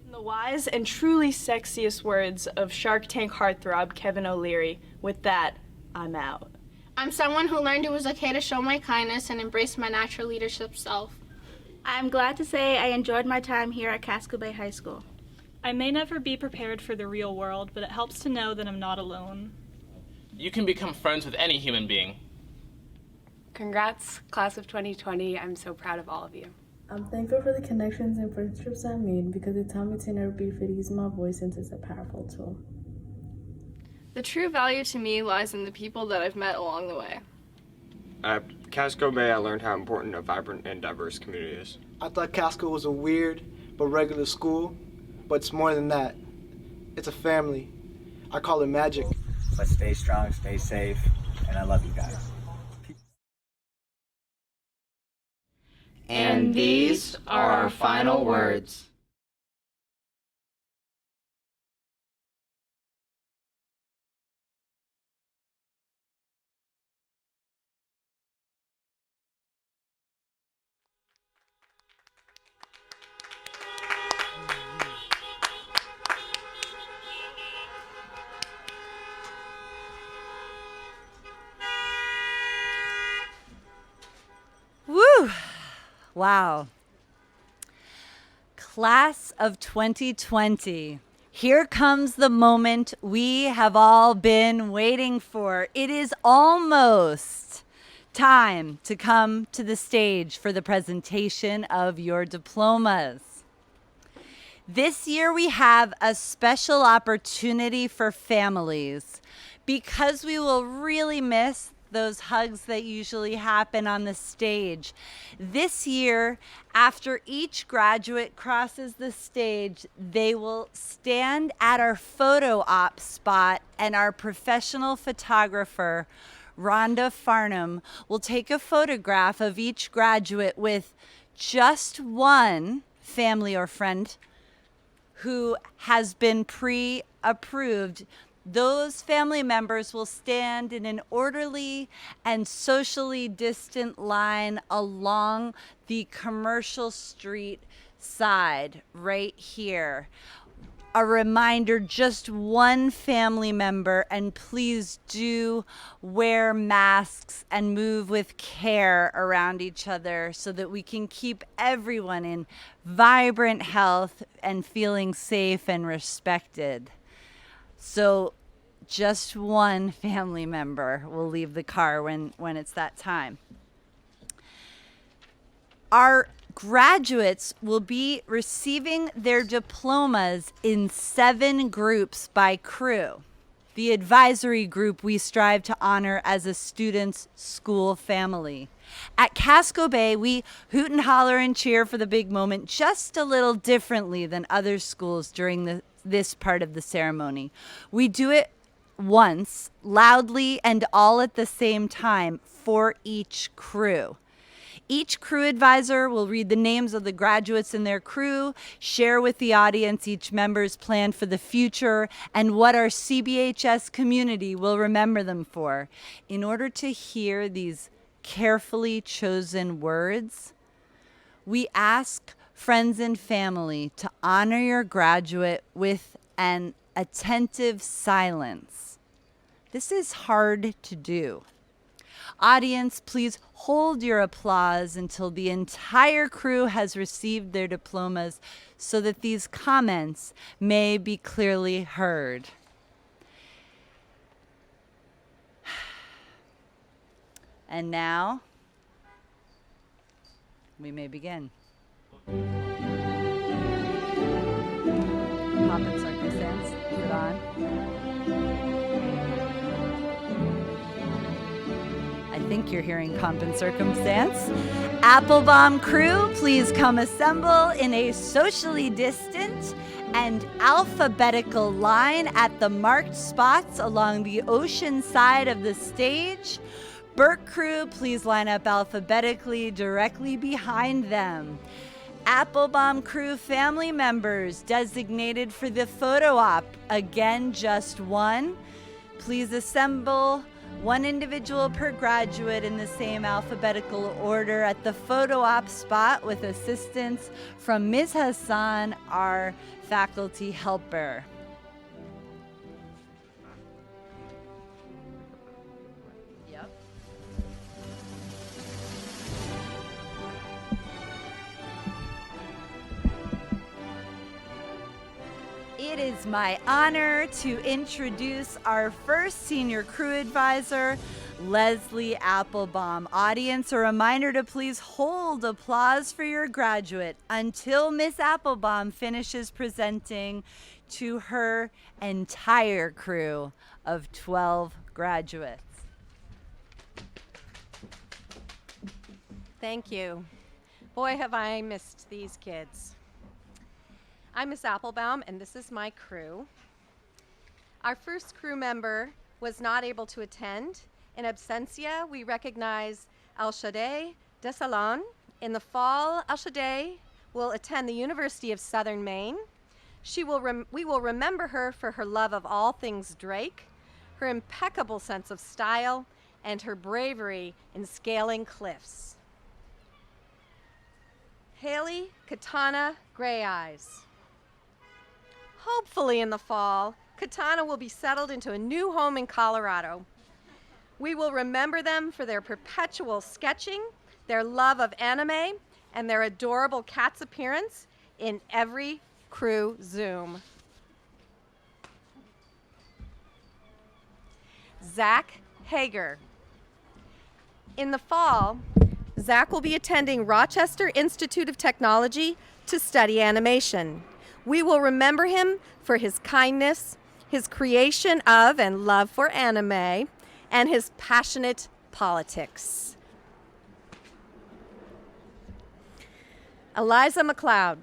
In the wise and truly sexiest words of Shark Tank heartthrob Kevin O'Leary, with that, I'm out. I'm someone who learned it was okay to show my kindness and embrace my natural leadership self. I'm glad to say I enjoyed my time here at Casco Bay High School. I may never be prepared for the real world, but it helps to know that I'm not alone. You can become friends with any human being. Congrats, class of 2020. I'm so proud of all of you. I'm thankful for the connections and friendships I made because they taught me to never be afraid to use my voice since it's a powerful tool. The true value to me lies in the people that I've met along the way. At Casco Bay, I learned how important a vibrant and diverse community is. I thought Casco was a weird but regular school, but it's more than that. It's a family. I call it magic. But stay strong, stay safe, and I love you guys. And these are our final words. Woo! Wow. Class of 2020. Here comes the moment we have all been waiting for. It is almost time to come to the stage for the presentation of your diplomas. This year we have a special opportunity for families because we will really miss those hugs that usually happen on the stage. This year, after each graduate crosses the stage, they will stand at our photo op spot, and our professional photographer, Rhonda Farnham, will take a photograph of each graduate with just one family or friend who has been pre-approved. Those family members will stand in an orderly and socially distant line along the Commercial Street side right here. A reminder, just one family member, and please do wear masks and move with care around each other so that we can keep everyone in vibrant health and feeling safe and respected. So just one family member will leave the car when it's that time. Our graduates will be receiving their diplomas in 7 groups by crew. The advisory group we strive to honor as a student's school family. At Casco Bay, we hoot and holler and cheer for the big moment just a little differently than other schools during this part of the ceremony. We do it once, loudly and all at the same time for each crew. Each crew advisor will read the names of the graduates in their crew, share with the audience each member's plan for the future, and what our CBHS community will remember them for. In order to hear these carefully chosen words, we ask friends and family to honor your graduate with an attentive silence. This is hard to do. Audience, please Hold your applause until the entire crew has received their diplomas so that these comments may be clearly heard. And now, we may begin. Pop and circumstance, is it on? I think you're hearing pomp and circumstance. Applebaum crew, please come assemble in a socially distant and alphabetical line at the marked spots along the ocean side of the stage. Burke crew, please line up alphabetically directly behind them. Applebaum crew family members designated for the photo op, again just one. Please assemble one individual per graduate in the same alphabetical order at the photo op spot with assistance from Ms. Hassan, our faculty helper. It is my honor to introduce our first senior crew advisor, Leslie Applebaum. Audience, a reminder to please hold applause for your graduate until Miss Applebaum finishes presenting to her entire crew of 12 graduates. Thank you. Boy, have I missed these kids. I'm Miss Applebaum, and this is my crew. Our first crew member was not able to attend. In absentia, we recognize Alshadeh Desalon. In the fall, Alshadeh will attend the University of Southern Maine. We will remember her for her love of all things Drake, her impeccable sense of style, and her bravery in scaling cliffs. Haley Katana Gray Eyes. Hopefully in the fall, Katana will be settled into a new home in Colorado. We will remember them for their perpetual sketching, their love of anime, and their adorable cat's appearance in every crew Zoom. Zach Hager. In the fall, Zach will be attending Rochester Institute of Technology to study animation. We will remember him for his kindness, his creation of and love for anime, and his passionate politics. Eliza McLeod.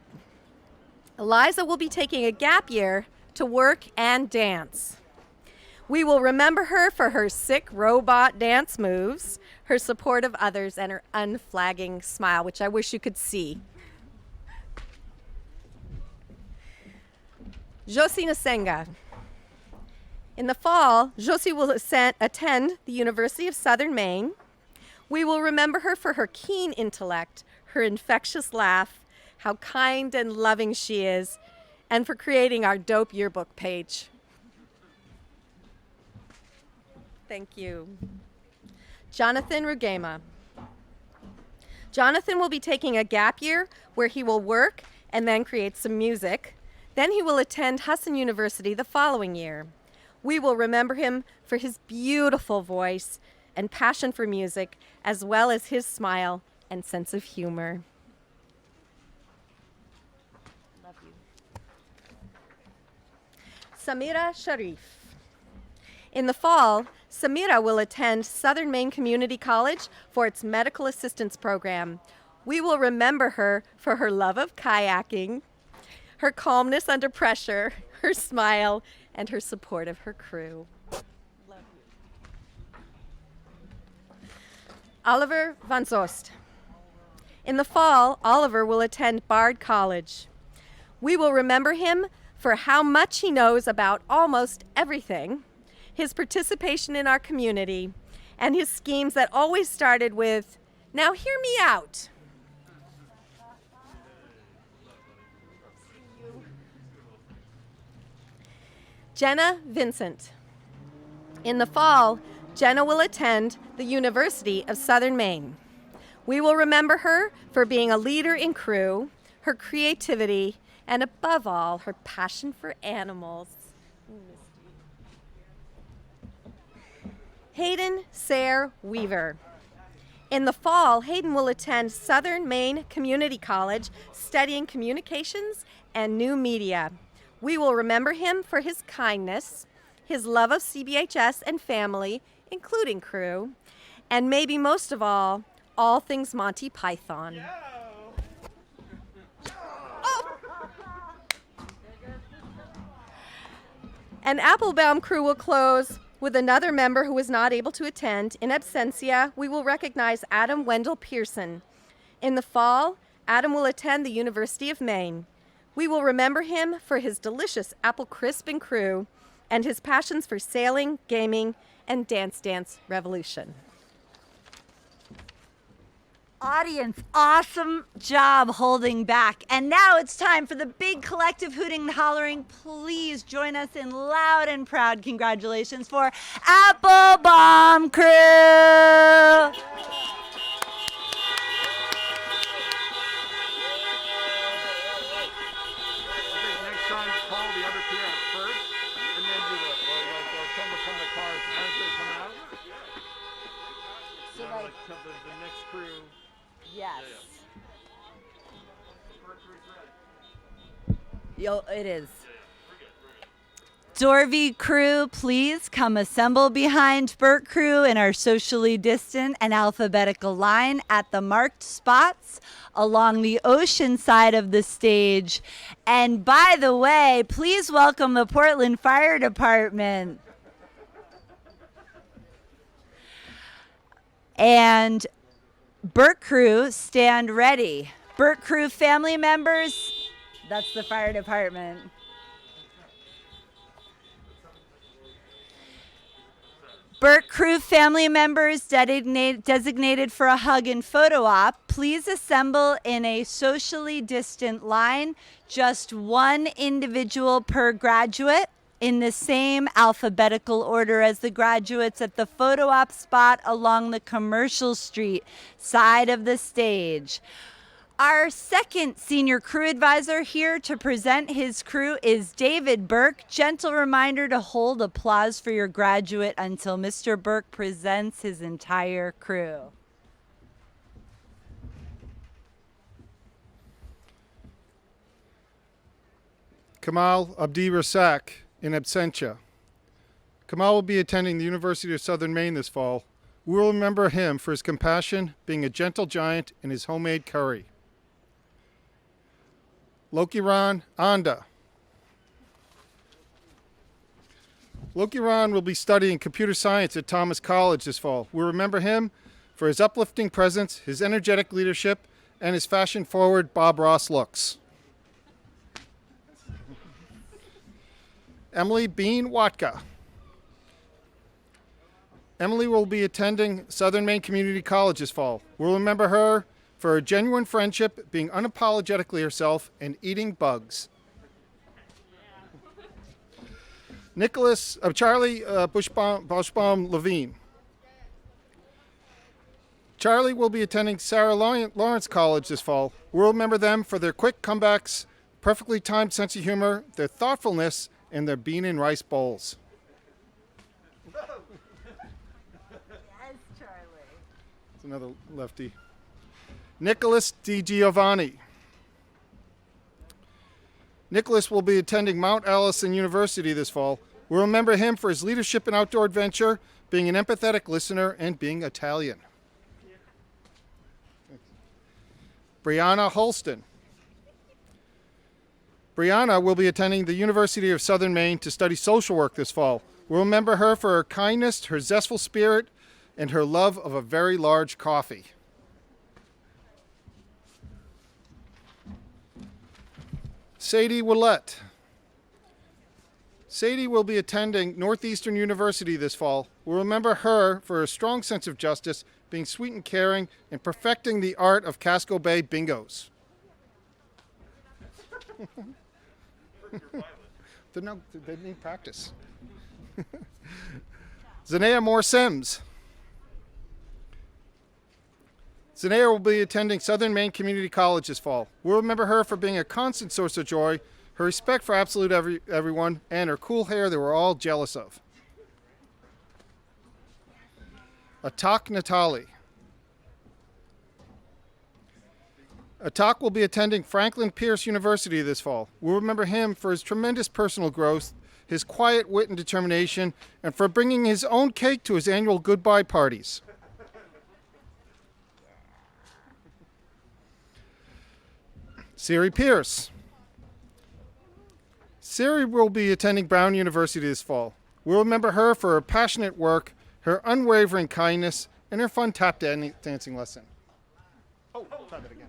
Eliza will be taking a gap year to work and dance. We will remember her for her sick robot dance moves, her support of others, and her unflagging smile, which I wish you could see. Josie Nasenga. In the fall, Josie will attend the University of Southern Maine. We will remember her for her keen intellect, her infectious laugh, how kind and loving she is, and for creating our dope yearbook page. Thank you. Jonathan Rugema. Jonathan will be taking a gap year where he will work and then create some music. Then he will attend Husson University the following year. We will remember him for his beautiful voice and passion for music, as well as his smile and sense of humor. Love you. Samira Sharif. In the fall, Samira will attend Southern Maine Community College for its medical assistance program. We will remember her for her love of kayaking, her calmness under pressure, her smile, and her support of her crew. Love you. Oliver Van Zost. In the fall, Oliver will attend Bard College. We will remember him for how much he knows about almost everything, his participation in our community, and his schemes that always started with, "Now hear me out." Jenna Vincent. In the fall, Jenna will attend the University of Southern Maine. We will remember her for being a leader in crew, her creativity, and above all, her passion for animals. Hayden Sayre Weaver. In the fall, Hayden will attend Southern Maine Community College studying communications and new media. We will remember him for his kindness, his love of CBHS and family, including crew, and maybe most of all things Monty Python. Oh. And Applebaum crew will close with another member who was not able to attend. In absentia, we will recognize Adam Wendell Pearson. In the fall, Adam will attend the University of Maine. We will remember him for his delicious apple crisp and crew and his passions for sailing, gaming, and Dance Dance Revolution. Audience, awesome job holding back. And now it's time for the big collective hooting and hollering. Please join us in loud and proud congratulations for Applebaum Crew. Next time, call the other parents first, and then do it. Or come from the cars as they come out. So like the next crew. Yes. Yo, it is. Dorvey crew, please come assemble behind Burke crew in our socially distant and alphabetical line at the marked spots along the ocean side of the stage. And by the way, please welcome the Portland Fire Department. And Burke crew, stand ready. Burke crew family members, that's the fire department. Burke crew family members designated for a hug and photo op, please assemble in a socially distant line, just one individual per graduate, in the same alphabetical order as the graduates at the photo op spot along the Commercial Street side of the stage. Our second senior crew advisor here to present his crew is David Burke. Gentle reminder to hold applause for your graduate until Mr. Burke presents his entire crew. Kamal Abdi Rasak, in absentia. Kamal will be attending the University of Southern Maine this fall. We will remember him for his compassion, being a gentle giant, and his homemade curry. Lokiran Anda. Lokiran will be studying computer science at Thomas College this fall. We'll remember him for his uplifting presence, his energetic leadership, and his fashion-forward Bob Ross looks. Emily Bean Watka. Emily will be attending Southern Maine Community College this fall. We'll remember her for her genuine friendship, being unapologetically herself, and eating bugs. Charlie Bushbaum Levine. Charlie will be attending Sarah Lawrence College this fall. We'll remember them for their quick comebacks, perfectly timed sense of humor, their thoughtfulness, and their bean and rice bowls. Yes, Charlie. It's another lefty. Nicholas D Giovanni. Nicholas will be attending Mount Allison University this fall. We'll remember him for his leadership in outdoor adventure, being an empathetic listener, and being Italian. Brianna Holston. Brianna will be attending the University of Southern Maine to study social work this fall. We'll remember her for her kindness, her zestful spirit, and her love of a very large coffee. Sadie Willett. Sadie will be attending Northeastern University this fall. We'll remember her for her strong sense of justice, being sweet and caring, and perfecting the art of Casco Bay bingos. They need practice. Zanea Moore Sims. Zanea will be attending Southern Maine Community College this fall. We'll remember her for being a constant source of joy, her respect for absolute everyone, and her cool hair that we're all jealous of. Atak Natali. Atak will be attending Franklin Pierce University this fall. We'll remember him for his tremendous personal growth, his quiet wit and determination, and for bringing his own cake to his annual goodbye parties. Siri Pierce. Siri will be attending Brown University this fall. We'll remember her for her passionate work, her unwavering kindness, and her fun tap dancing lesson. Oh, try that again.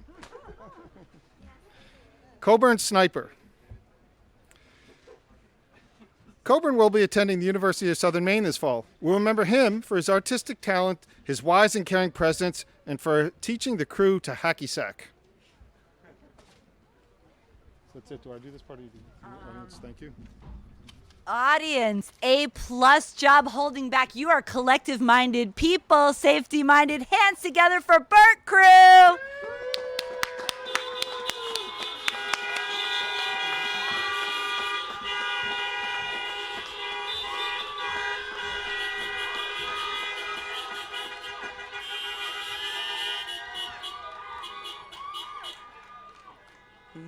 Coburn Sniper. Coburn will be attending the University of Southern Maine this fall. We'll remember him for his artistic talent, his wise and caring presence, and for teaching the crew to hacky sack. That's it. Do I do this part? Audience, thank you. Audience, A+ job holding back. You are collective-minded people, safety-minded. Hands together for Burke crew.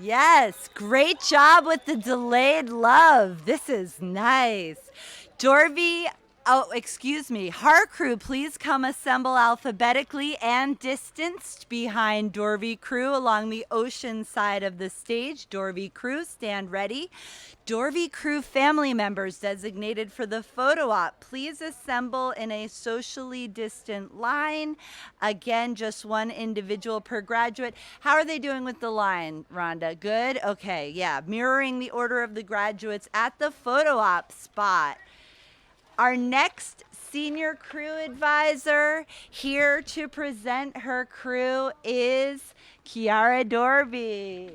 Yes, great job with the delayed love. This is nice. Har crew, please come assemble alphabetically and distanced behind Dorvey crew along the ocean side of the stage. Dorvey crew, stand ready. Dorvey crew family members designated for the photo op, please assemble in a socially distant line. Again, just one individual per graduate. How are they doing with the line, Rhonda? Good? Okay, yeah. Mirroring the order of the graduates at the photo op spot. Our next senior crew advisor here to present her crew is Kiara Dorby.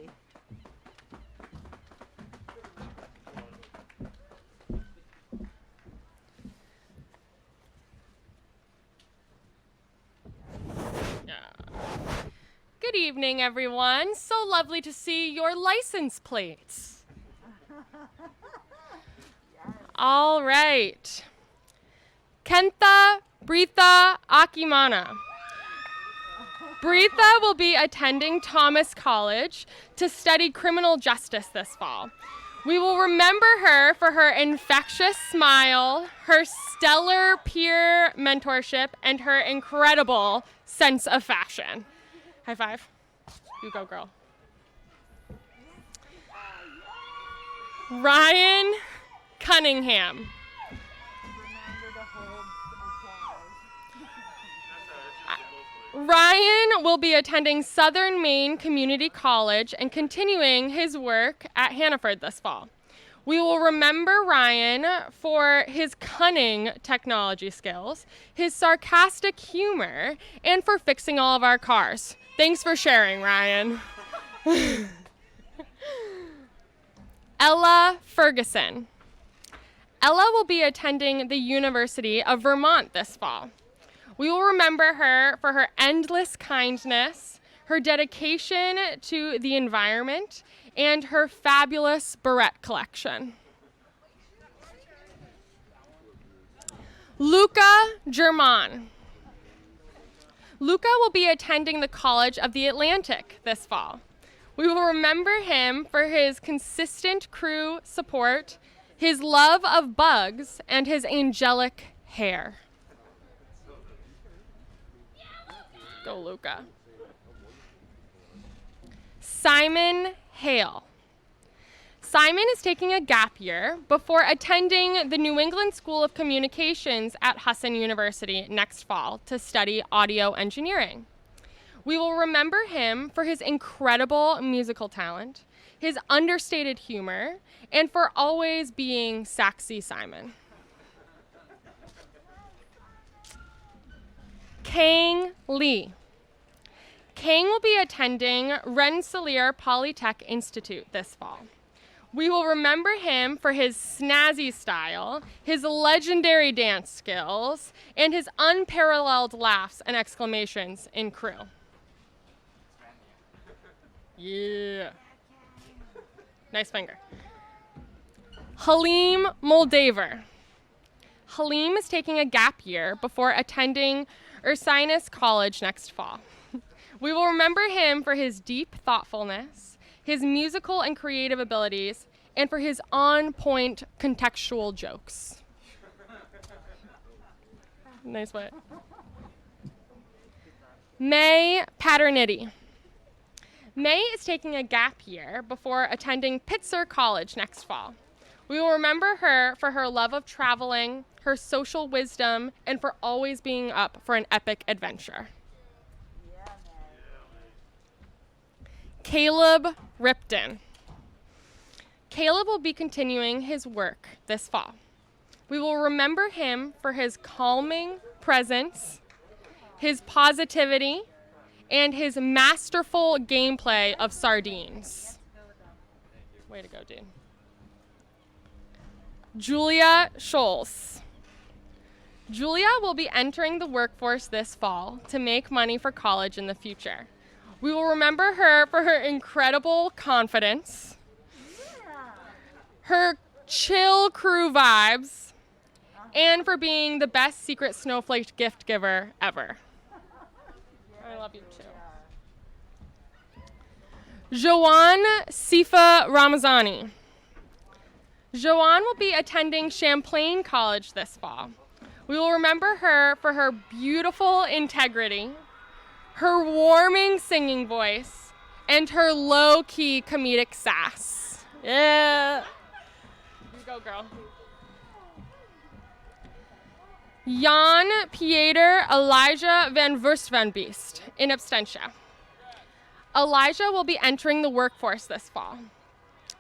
Good evening, everyone. So lovely to see your license plates. All right. Kenta Britha Akimana. Britha will be attending Thomas College to study criminal justice this fall. We will remember her for her infectious smile, her stellar peer mentorship, and her incredible sense of fashion. High five. You go, girl. Ryan Cunningham. Ryan will be attending Southern Maine Community College and continuing his work at Hannaford this fall. We will remember Ryan for his cunning technology skills, his sarcastic humor, and for fixing all of our cars. Thanks for sharing, Ryan. Ella Ferguson. Ella will be attending the University of Vermont this fall. We will remember her for her endless kindness, her dedication to the environment, and her fabulous barrette collection. Luca German. Luca will be attending the College of the Atlantic this fall. We will remember him for his consistent crew support, his love of bugs, and his angelic hair. Go, Luca. Simon Hale. Simon is taking a gap year before attending the New England School of Communications at Husson University next fall to study audio engineering. We will remember him for his incredible musical talent, his understated humor, and for always being Saxy Simon. Kang Lee. Kang will be attending Rensselaer Polytech Institute this fall. We will remember him for his snazzy style, his legendary dance skills, and his unparalleled laughs and exclamations in crew. Yeah. Nice finger. Halim Moldaver. Halim is taking a gap year before attending Ursinus College next fall. We will remember him for his deep thoughtfulness, his musical and creative abilities, and for his on-point contextual jokes. Nice way. May Paternity. May is taking a gap year before attending Pitzer College next fall. We will remember her for her love of traveling, her social wisdom, and for always being up for an epic adventure. Caleb Ripton. Caleb will be continuing his work this fall. We will remember him for his calming presence, his positivity, and his masterful gameplay of sardines. Way to go, dude. Julia Schultz. Julia will be entering the workforce this fall to make money for college in the future. We will remember her for her incredible confidence, her chill crew vibes, and for being the best secret snowflake gift giver ever. I love you too. Joanne Sifa Ramazani. Joanne will be attending Champlain College this fall. We will remember her for her beautiful integrity, her warming singing voice, and her low-key comedic sass. Yeah. You go, girl. Jan Pieter Elijah van Wurstvenbeest in absentia. Elijah will be entering the workforce this fall.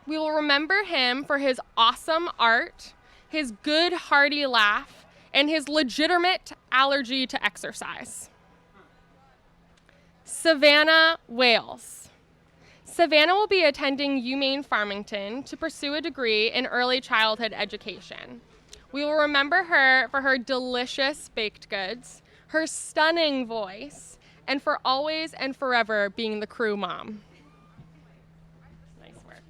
We will remember him for his awesome art, his good hearty laugh, and his legitimate allergy to exercise. Savannah Wales. Savannah will be attending UMaine Farmington to pursue a degree in early childhood education. We will remember her for her delicious baked goods, her stunning voice, and for always and forever being the crew mom. Nice work.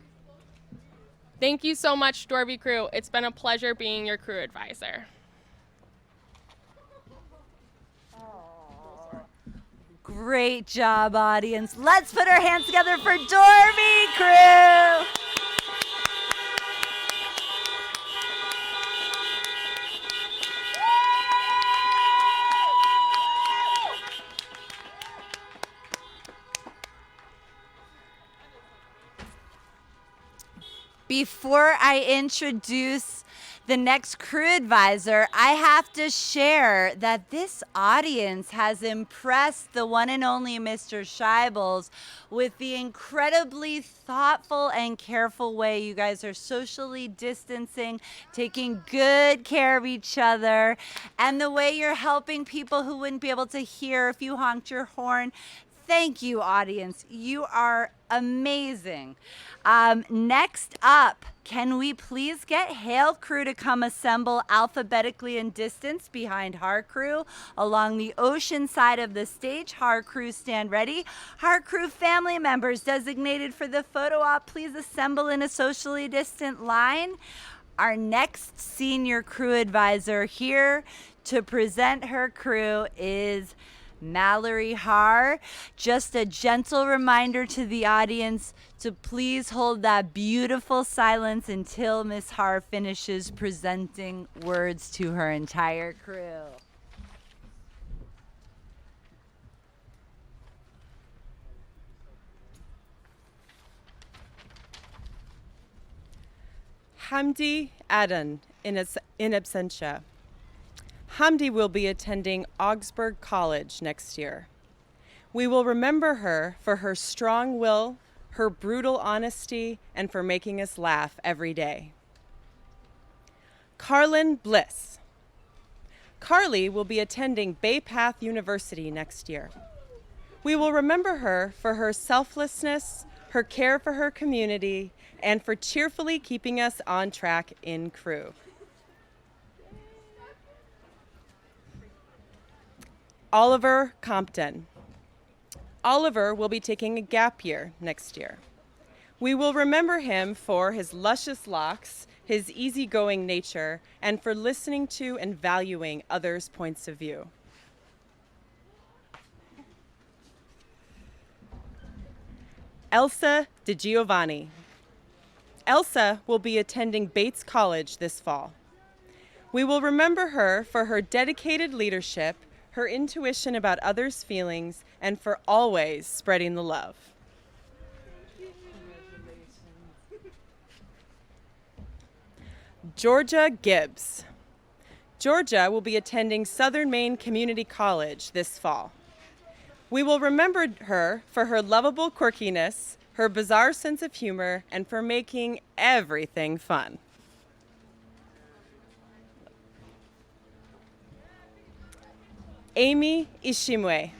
Thank you so much, Dorby crew. It's been a pleasure being your crew advisor. Great job, audience. Let's put our hands together for Dorby crew. Before I introduce the next crew advisor, I have to share that this audience has impressed the one and only Mr. Scheibels with the incredibly thoughtful and careful way you guys are socially distancing, taking good care of each other, and the way you're helping people who wouldn't be able to hear if you honked your horn. Thank you, audience. You are amazing. Next up, can we please get Hale crew to come assemble alphabetically in distance behind Har crew along the ocean side of the stage? Har crew, stand ready. Har crew family members designated for the photo op, please assemble in a socially distant line. Our next senior crew advisor here to present her crew is Mallory Har. Just a gentle reminder to the audience to please hold that beautiful silence until Miss Har finishes presenting words to her entire crew. Hamdi Adan in absentia. Hamdi will be attending Augsburg College next year. We will remember her for her strong will, her brutal honesty, and for making us laugh every day. Carlin Bliss. Carly will be attending Bay Path University next year. We will remember her for her selflessness, her care for her community, and for cheerfully keeping us on track in crew. Oliver Compton. Oliver will be taking a gap year next year. We will remember him for his luscious locks, his easygoing nature, and for listening to and valuing others' points of view. Elsa D Giovanni. Elsa will be attending Bates College this fall. We will remember her for her dedicated leadership, her intuition about others' feelings, and for always spreading the love. Georgia Gibbs. Georgia will be attending Southern Maine Community College this fall. We will remember her for her lovable quirkiness, her bizarre sense of humor, and for making everything fun. Amy Ishimwe.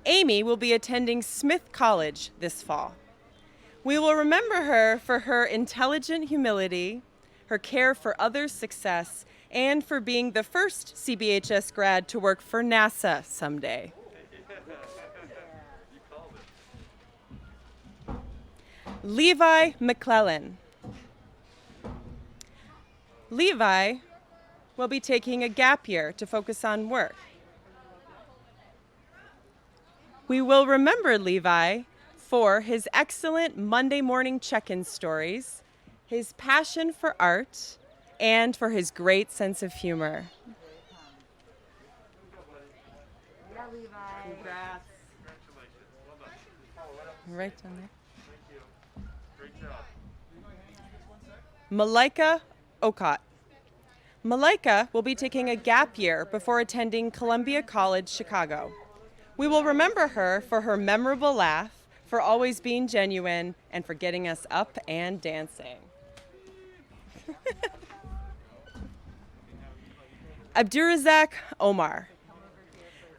Amy will be attending Smith College this fall. We will remember her for her intelligent humility, her care for others' success, and for being the first CBHS grad to work for NASA someday. Levi Mcclellan. Levi will be taking a gap year to focus on work. We will remember Levi for his excellent Monday morning check-in stories, his passion for art, and for his great sense of humor. Yeah, Levi. Congrats. Right down there. Malika Okot. Malika will be taking a gap year before attending Columbia College, Chicago. We will remember her for her memorable laugh, for always being genuine, and for getting us up and dancing. Abdurazak Omar.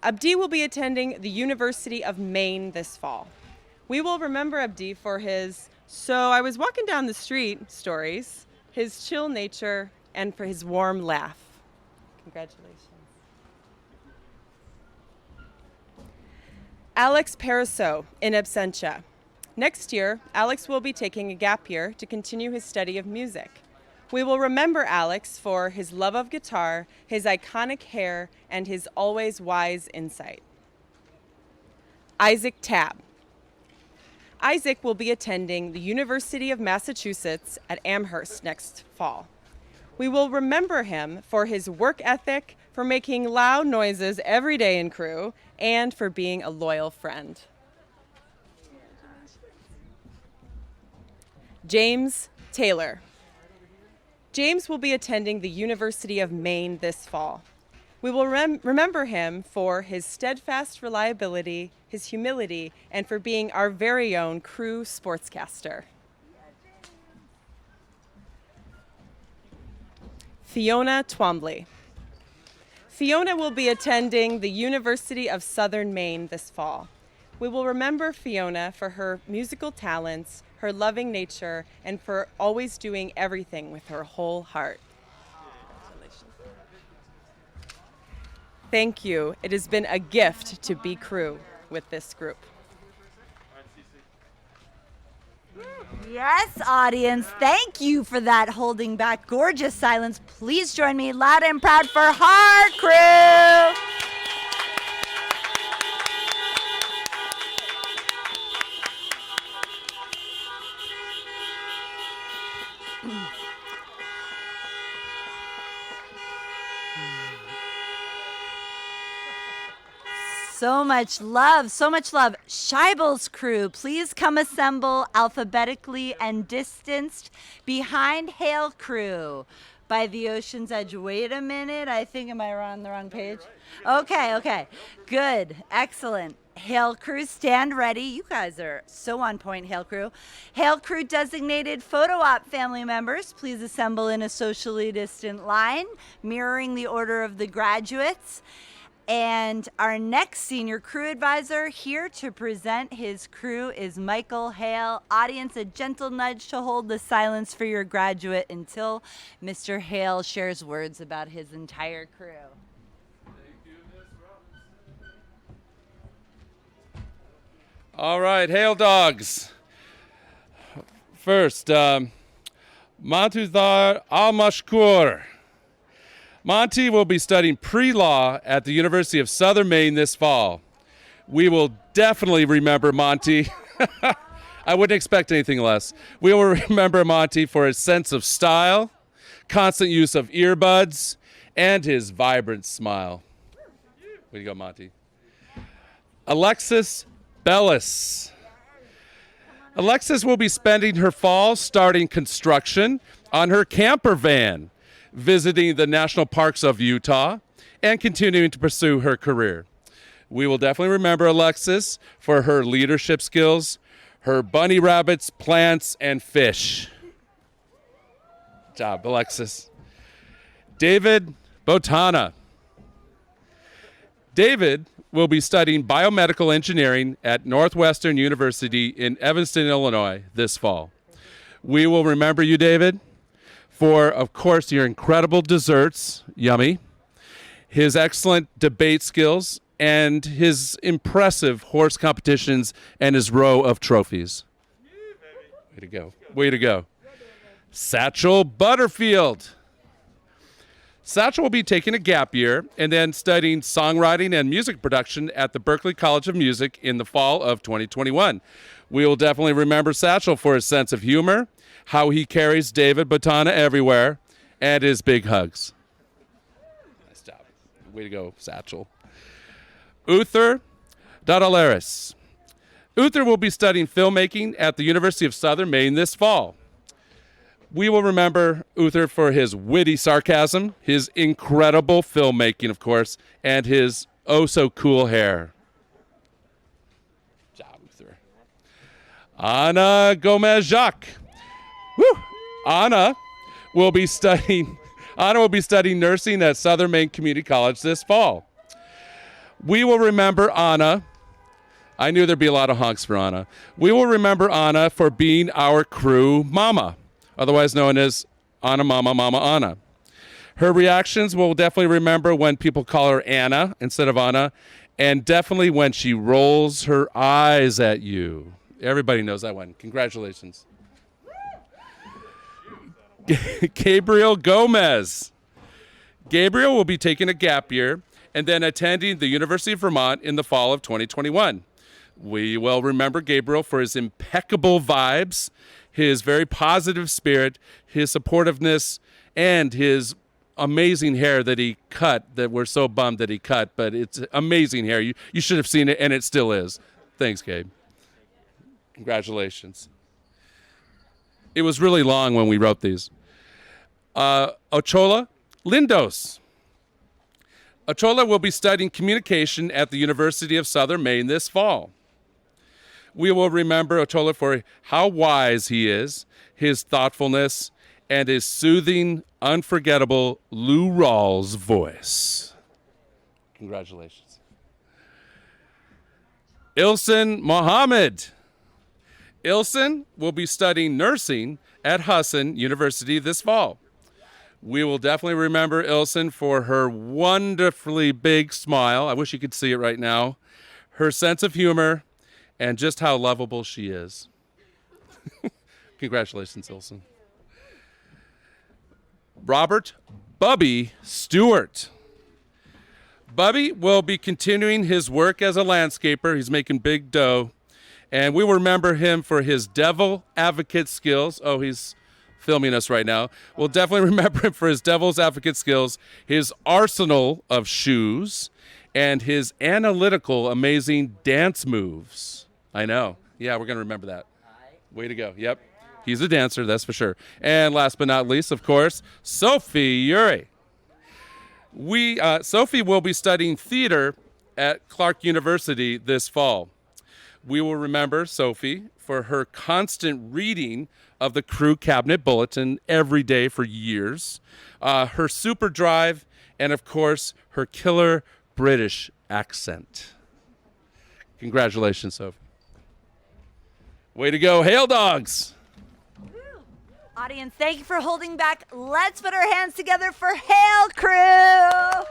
Abdi will be attending the University of Maine this fall. We will remember Abdi for his "so I was walking down the street" stories, his chill nature, and for his warm laugh. Congratulations. Alex Paraso in absentia. Next year, Alex will be taking a gap year to continue his study of music. We will remember Alex for his love of guitar, his iconic hair, and his always wise insight. Isaac Tabb. Isaac will be attending the University of Massachusetts at Amherst next fall. We will remember him for his work ethic, for making loud noises every day in crew, and for being a loyal friend. James Taylor. James will be attending the University of Maine this fall. We will remember him for his steadfast reliability, his humility, and for being our very own crew sportscaster. Fiona Twombly. Fiona will be attending the University of Southern Maine this fall. We will remember Fiona for her musical talents, her loving nature, and for always doing everything with her whole heart. Thank you. It has been a gift to be crew with this group. Yes, audience, thank you for that holding back gorgeous silence. Please join me loud and proud for Heart Crew. So much love, so much love. Scheibel's crew, please come assemble alphabetically and distanced behind Hale crew by the ocean's edge. Wait a minute, I think, am I on the wrong page? Okay, good, excellent. Hale crew, stand ready. You guys are so on point, Hale crew. Hale crew designated photo op family members, please assemble in a socially distant line, mirroring the order of the graduates. And our next senior crew advisor here to present his crew is Michael Hale. Audience, a gentle nudge to hold the silence for your graduate until Mr. Hale shares words about his entire crew. Thank you, Ms. Robinson. All right, hail dogs. First, Montuzar Al-Mashkur. Monty will be studying pre-law at the University of Southern Maine this fall. We will definitely remember Monty. I wouldn't expect anything less. We will remember Monty for his sense of style, constant use of earbuds, and his vibrant smile. Way to go, Monty. Alexis Bellis. Alexis will be spending her fall starting construction on her camper van, visiting the national parks of Utah, and continuing to pursue her career. We will definitely remember Alexis for her leadership skills, her bunny rabbits, plants, and fish. Good job, Alexis. David Botana. David will be studying biomedical engineering at Northwestern University in Evanston, Illinois this fall. We will remember you, David, for, of course, your incredible desserts, yummy, his excellent debate skills, and his impressive horse competitions and his row of trophies. Way to go. Way to go. Satchel Butterfield. Satchel will be taking a gap year and then studying songwriting and music production at the Berklee College of Music in the fall of 2021. We will definitely remember Satchel for his sense of humor, how he carries David Botana everywhere, and his big hugs. Nice job. Way to go, Satchel. Uther Dadaleris. Uther will be studying filmmaking at the University of Southern Maine this fall. We will remember Uther for his witty sarcasm, his incredible filmmaking, of course, and his oh-so-cool hair. Good job, Uther. Anna Gomez-Jacques. Woo! Anna will be studying nursing at Southern Maine Community College this fall. We will remember Anna. I knew there'd be a lot of honks for Anna. We will remember Anna for being our crew mama, otherwise known as Anna Mama Mama Anna. Her reactions we'll definitely remember when people call her Anna instead of Anna, and definitely when she rolls her eyes at you. Everybody knows that one. Congratulations. Gabriel Gomez. Gabriel will be taking a gap year and then attending the University of Vermont in the fall of 2021. We will remember Gabriel for his impeccable vibes, his very positive spirit, his supportiveness, and his amazing hair that he cut, that we're so bummed that he cut, but it's amazing hair. You should have seen it, and it still is. Thanks, Gabe. Congratulations. It was really long when we wrote these. Ochola Lindos. Ochola will be studying communication at the University of Southern Maine this fall. We will remember Ochola for how wise he is, his thoughtfulness, and his soothing, unforgettable Lou Rawls voice. Congratulations. Ilsen Mohammed. Ilsen will be studying nursing at Husson University this fall. We will definitely remember Ilsen for her wonderfully big smile. I wish you could see it right now. Her sense of humor, and just how lovable she is. Congratulations, Ilsen. Robert Bubby Stewart. Bubby will be continuing his work as a landscaper. He's making big dough. And we will remember him for his devil advocate skills. Oh, he's filming us right now. We'll definitely remember him for his devil's advocate skills, his arsenal of shoes, and his analytical, amazing dance moves. I know. Yeah, we're going to remember that. Way to go. Yep. He's a dancer, that's for sure. And last but not least, of course, Sophie Uri. Sophie will be studying theater at Clark University this fall. We will remember Sophie for her constant reading of the Crew Cabinet Bulletin every day for years, her super drive, and of course, her killer British accent. Congratulations, Sophie. Way to go, Hail Dogs! Audience, thank you for holding back. Let's put our hands together for Hail Crew!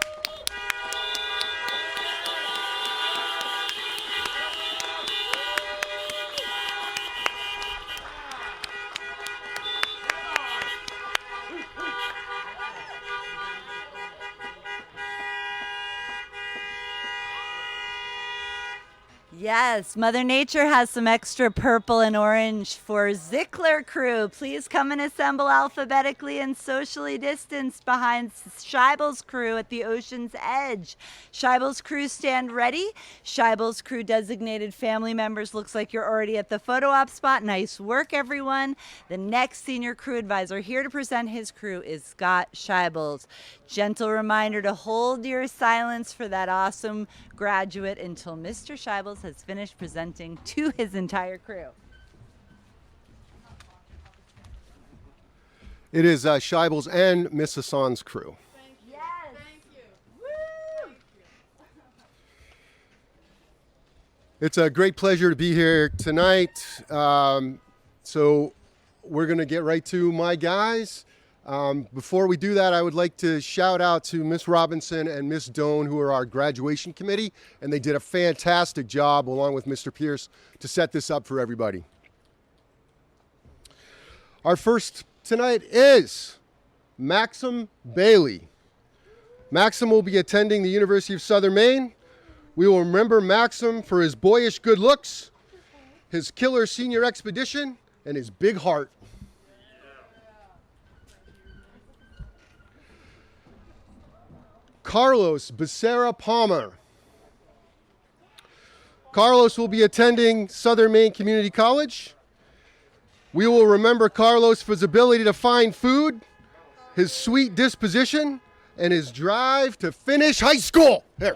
Yes, Mother Nature has some extra purple and orange for Zickler crew. Please come and assemble alphabetically and socially distanced behind Scheibel's crew at the ocean's edge. Scheibel's crew stand ready. Scheibel's crew designated family members, looks like you're already at the photo op spot. Nice work, everyone. The next senior crew advisor here to present his crew is Scott Scheibels. Gentle reminder to hold your silence for that awesome graduate until Mr. Scheibels has finished presenting to his entire crew. It is Scheibels and Miss Hassan's crew. Yes. Thank you. Woo! It's a great pleasure to be here tonight. So we're going to get right to my guys. Before we do that, I would like to shout out to Miss Robinson and Miss Doan, who are our graduation committee, and they did a fantastic job, along with Mr. Pierce, to set this up for everybody. Our first tonight is Maxim Bailey. Maxim will be attending the University of Southern Maine. We will remember Maxim for his boyish good looks, his killer senior expedition, and his big heart. Carlos Becerra Palmer. Carlos will be attending Southern Maine Community College. We will remember Carlos for his ability to find food, his sweet disposition, and his drive to finish high school. Here.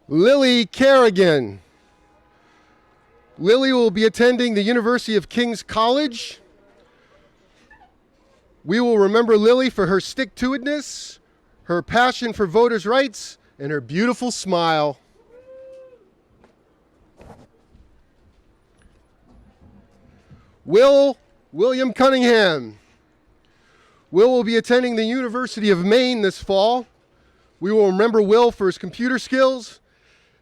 Lily Kerrigan. Lily will be attending the University of King's College. We will remember Lily for her stick-to-itness, her passion for voters' rights, and her beautiful smile. William Cunningham. Will be attending the University of Maine this fall. We will remember Will for his computer skills,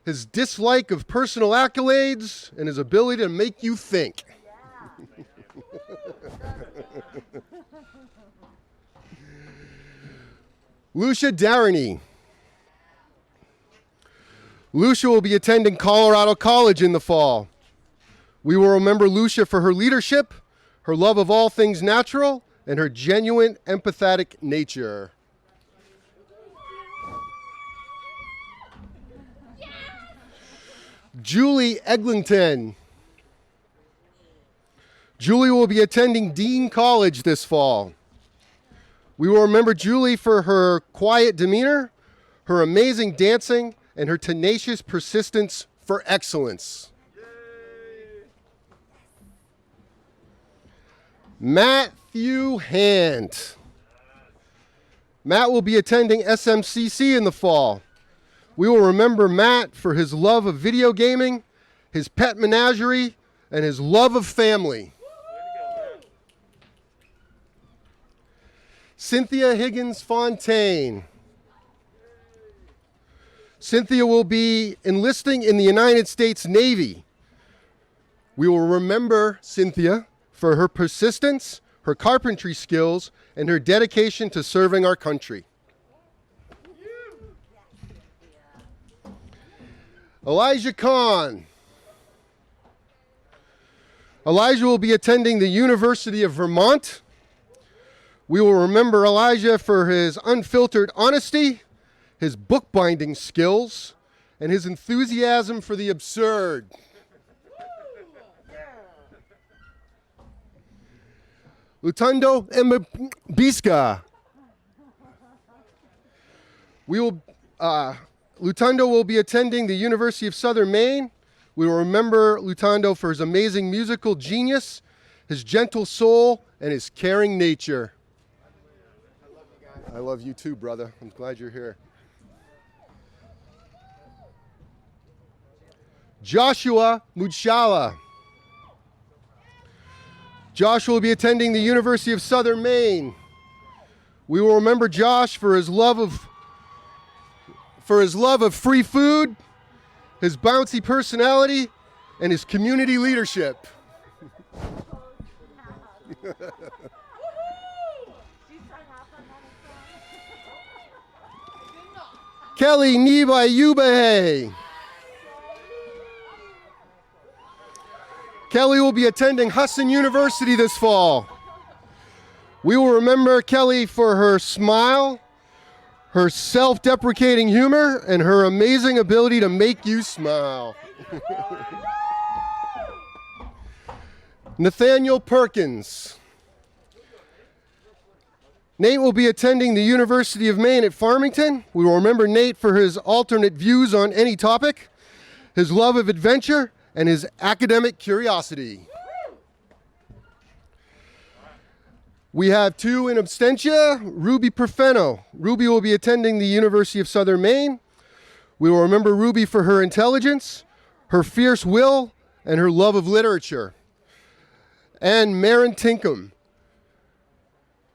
his dislike of personal accolades, and his ability to make you think. Yeah. Lucia Darany. Lucia will be attending Colorado College in the fall. We will remember Lucia for her leadership, her love of all things natural, and her genuine empathetic nature. Julie Eglinton. Julie will be attending Dean College this fall. We will remember Julie for her quiet demeanor, her amazing dancing, and her tenacious persistence for excellence. Matthew Hand. Matt will be attending SMCC in the fall. We will remember Matt for his love of video gaming, his pet menagerie, and his love of family. Cynthia Higgins Fontaine. Cynthia will be enlisting in the United States Navy. We will remember Cynthia for her persistence, her carpentry skills, and her dedication to serving our country. Elijah Kahn. Elijah will be attending the University of Vermont. We will remember Elijah for his unfiltered honesty, his bookbinding skills, and his enthusiasm for the absurd. Lutundo Mbisca. Lutundo will be attending the University of Southern Maine. We will remember Lutundo for his amazing musical genius, his gentle soul, and his caring nature. I love you too, brother. I'm glad you're here. Joshua Mudshala. Joshua will be attending the University of Southern Maine. We will remember Josh for his love of free food, his bouncy personality, and his community leadership. Kelly Niba Yubahe. Kelly will be attending Husson University this fall. We will remember Kelly for her smile, her self-deprecating humor, and her amazing ability to make you smile. Nathaniel Perkins. Nate will be attending the University of Maine at Farmington. We will remember Nate for his alternate views on any topic, his love of adventure, and his academic curiosity. We have two in absentia, Ruby Perfeno. Ruby will be attending the University of Southern Maine. We will remember Ruby for her intelligence, her fierce will, and her love of literature. And Marin Tinkham.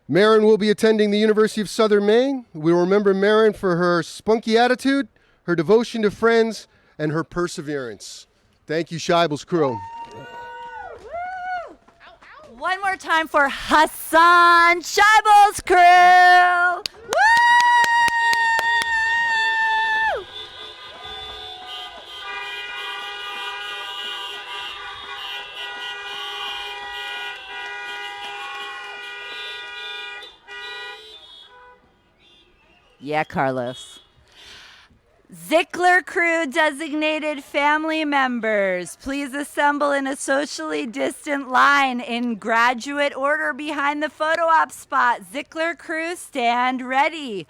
Marin will be attending the University of Southern Maine. We will remember Marin for her spunky attitude, her devotion to friends, and her perseverance. Thank you, Scheibel's crew. One more time for Hassan Scheibel's crew. Woo! Yeah, Carlos. Zickler crew designated family members, please assemble in a socially distant line in graduate order behind the photo op spot. Zickler crew, stand ready.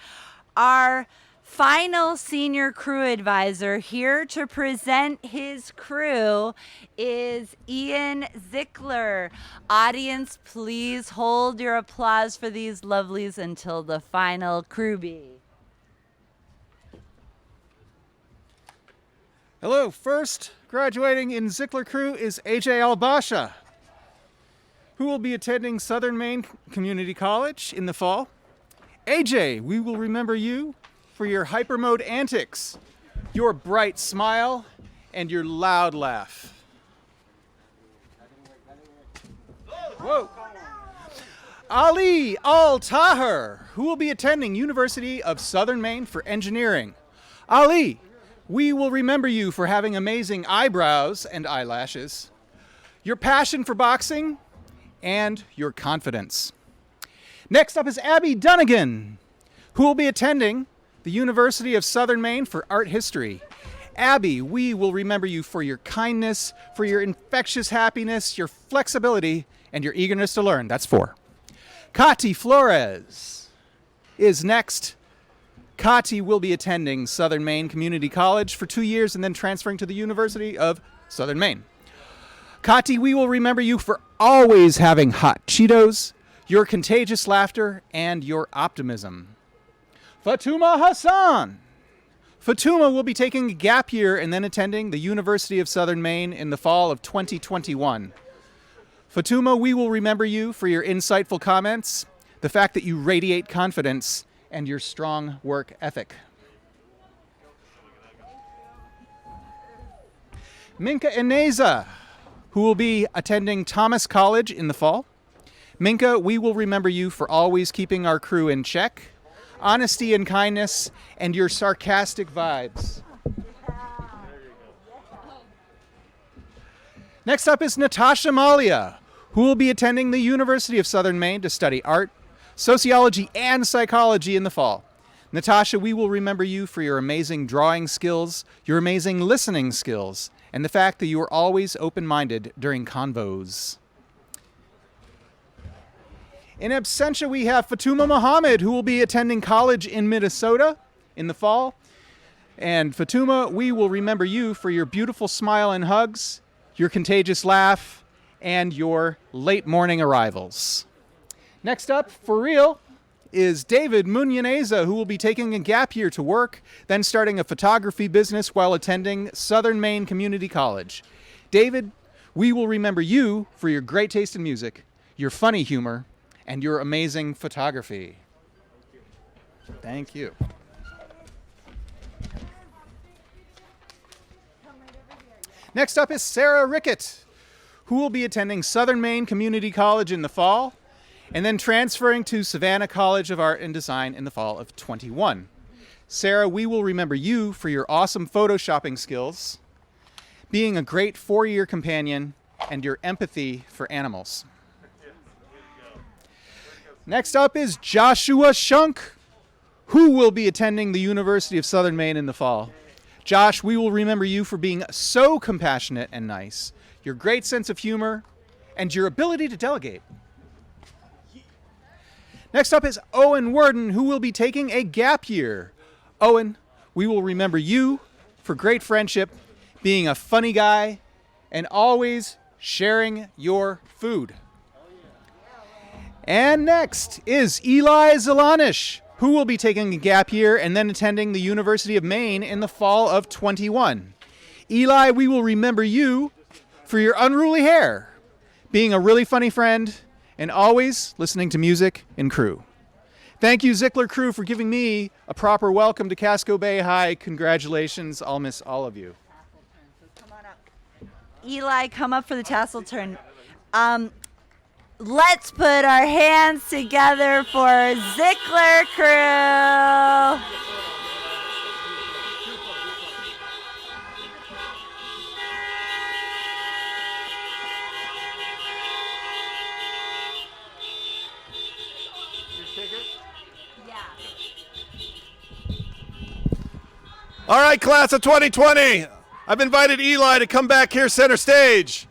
Our final senior crew advisor here to present his crew is Ian Zickler. Audience, please hold your applause for these lovelies until the final crew bee. Hello, first graduating in Zickler crew is AJ Albasha, who will be attending Southern Maine Community College in the fall. AJ, we will remember you for your hyper mode antics, your bright smile, and your loud laugh. Whoa. Ali Al-Tahir, who will be attending University of Southern Maine for engineering. Ali, we will remember you for having amazing eyebrows and eyelashes, your passion for boxing, and your confidence. Next up is Abby Dunnigan, who will be attending the University of Southern Maine for art history. Abby, we will remember you for your kindness, for your infectious happiness, your flexibility, and your eagerness to learn. That's 4. Kati Flores is next. Kati will be attending Southern Maine Community College for 2 years and then transferring to the University of Southern Maine. Kati, we will remember you for always having hot Cheetos, your contagious laughter, and your optimism. Fatuma Hassan. Fatuma will be taking a gap year and then attending the University of Southern Maine in the fall of 2021. Fatuma, we will remember you for your insightful comments, the fact that you radiate confidence, and your strong work ethic. Minka Ineza, who will be attending Thomas College in the fall. Minka, we will remember you for always keeping our crew in check, honesty and kindness, and your sarcastic vibes. Next up is Natasha Malia, who will be attending the University of Southern Maine to study art, sociology, and psychology in the fall. Natasha, we will remember you for your amazing drawing skills, your amazing listening skills, and the fact that you are always open-minded during convos. In absentia, we have Fatuma Muhammad, who will be attending college in Minnesota in the fall. And Fatuma, we will remember you for your beautiful smile and hugs, your contagious laugh, and your late morning arrivals. Next up, for real, is David Munyaneza, who will be taking a gap year to work, then starting a photography business while attending Southern Maine Community College. David, we will remember you for your great taste in music, your funny humor, and your amazing photography. Thank you. Next up is Sarah Rickett, who will be attending Southern Maine Community College in the fall, and then transferring to Savannah College of Art and Design in the fall of 21. Sarah, we will remember you for your awesome photoshopping skills, being a great 4-year companion, and your empathy for animals. Next up is Joshua Schunk, who will be attending the University of Southern Maine in the fall. Josh, we will remember you for being so compassionate and nice, your great sense of humor, and your ability to delegate. Next up is Owen Worden, who will be taking a gap year. Owen, we will remember you for great friendship, being a funny guy, and always sharing your food. And next is Eli Zelanish, who will be taking a gap year and then attending the University of Maine in the fall of 21. Eli, we will remember you for your unruly hair, being a really funny friend, and always listening to music in crew. Thank you, Zickler crew, for giving me a proper welcome to Casco Bay High. Congratulations. I'll miss all of you. Eli, come up for the tassel turn. Let's put our hands together for Zickler crew. All right, class of 2020, I've invited Eli to come back here center stage.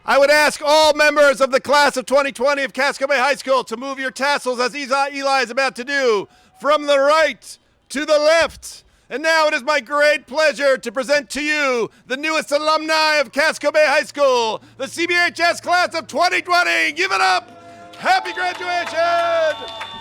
I would ask all members of the class of 2020 of Casco Bay High School to move your tassels as Eli is about to do, from the right to the left. And now it is my great pleasure to present to you the newest alumni of Casco Bay High School, the CBHS class of 2020. Give it up! Happy graduation!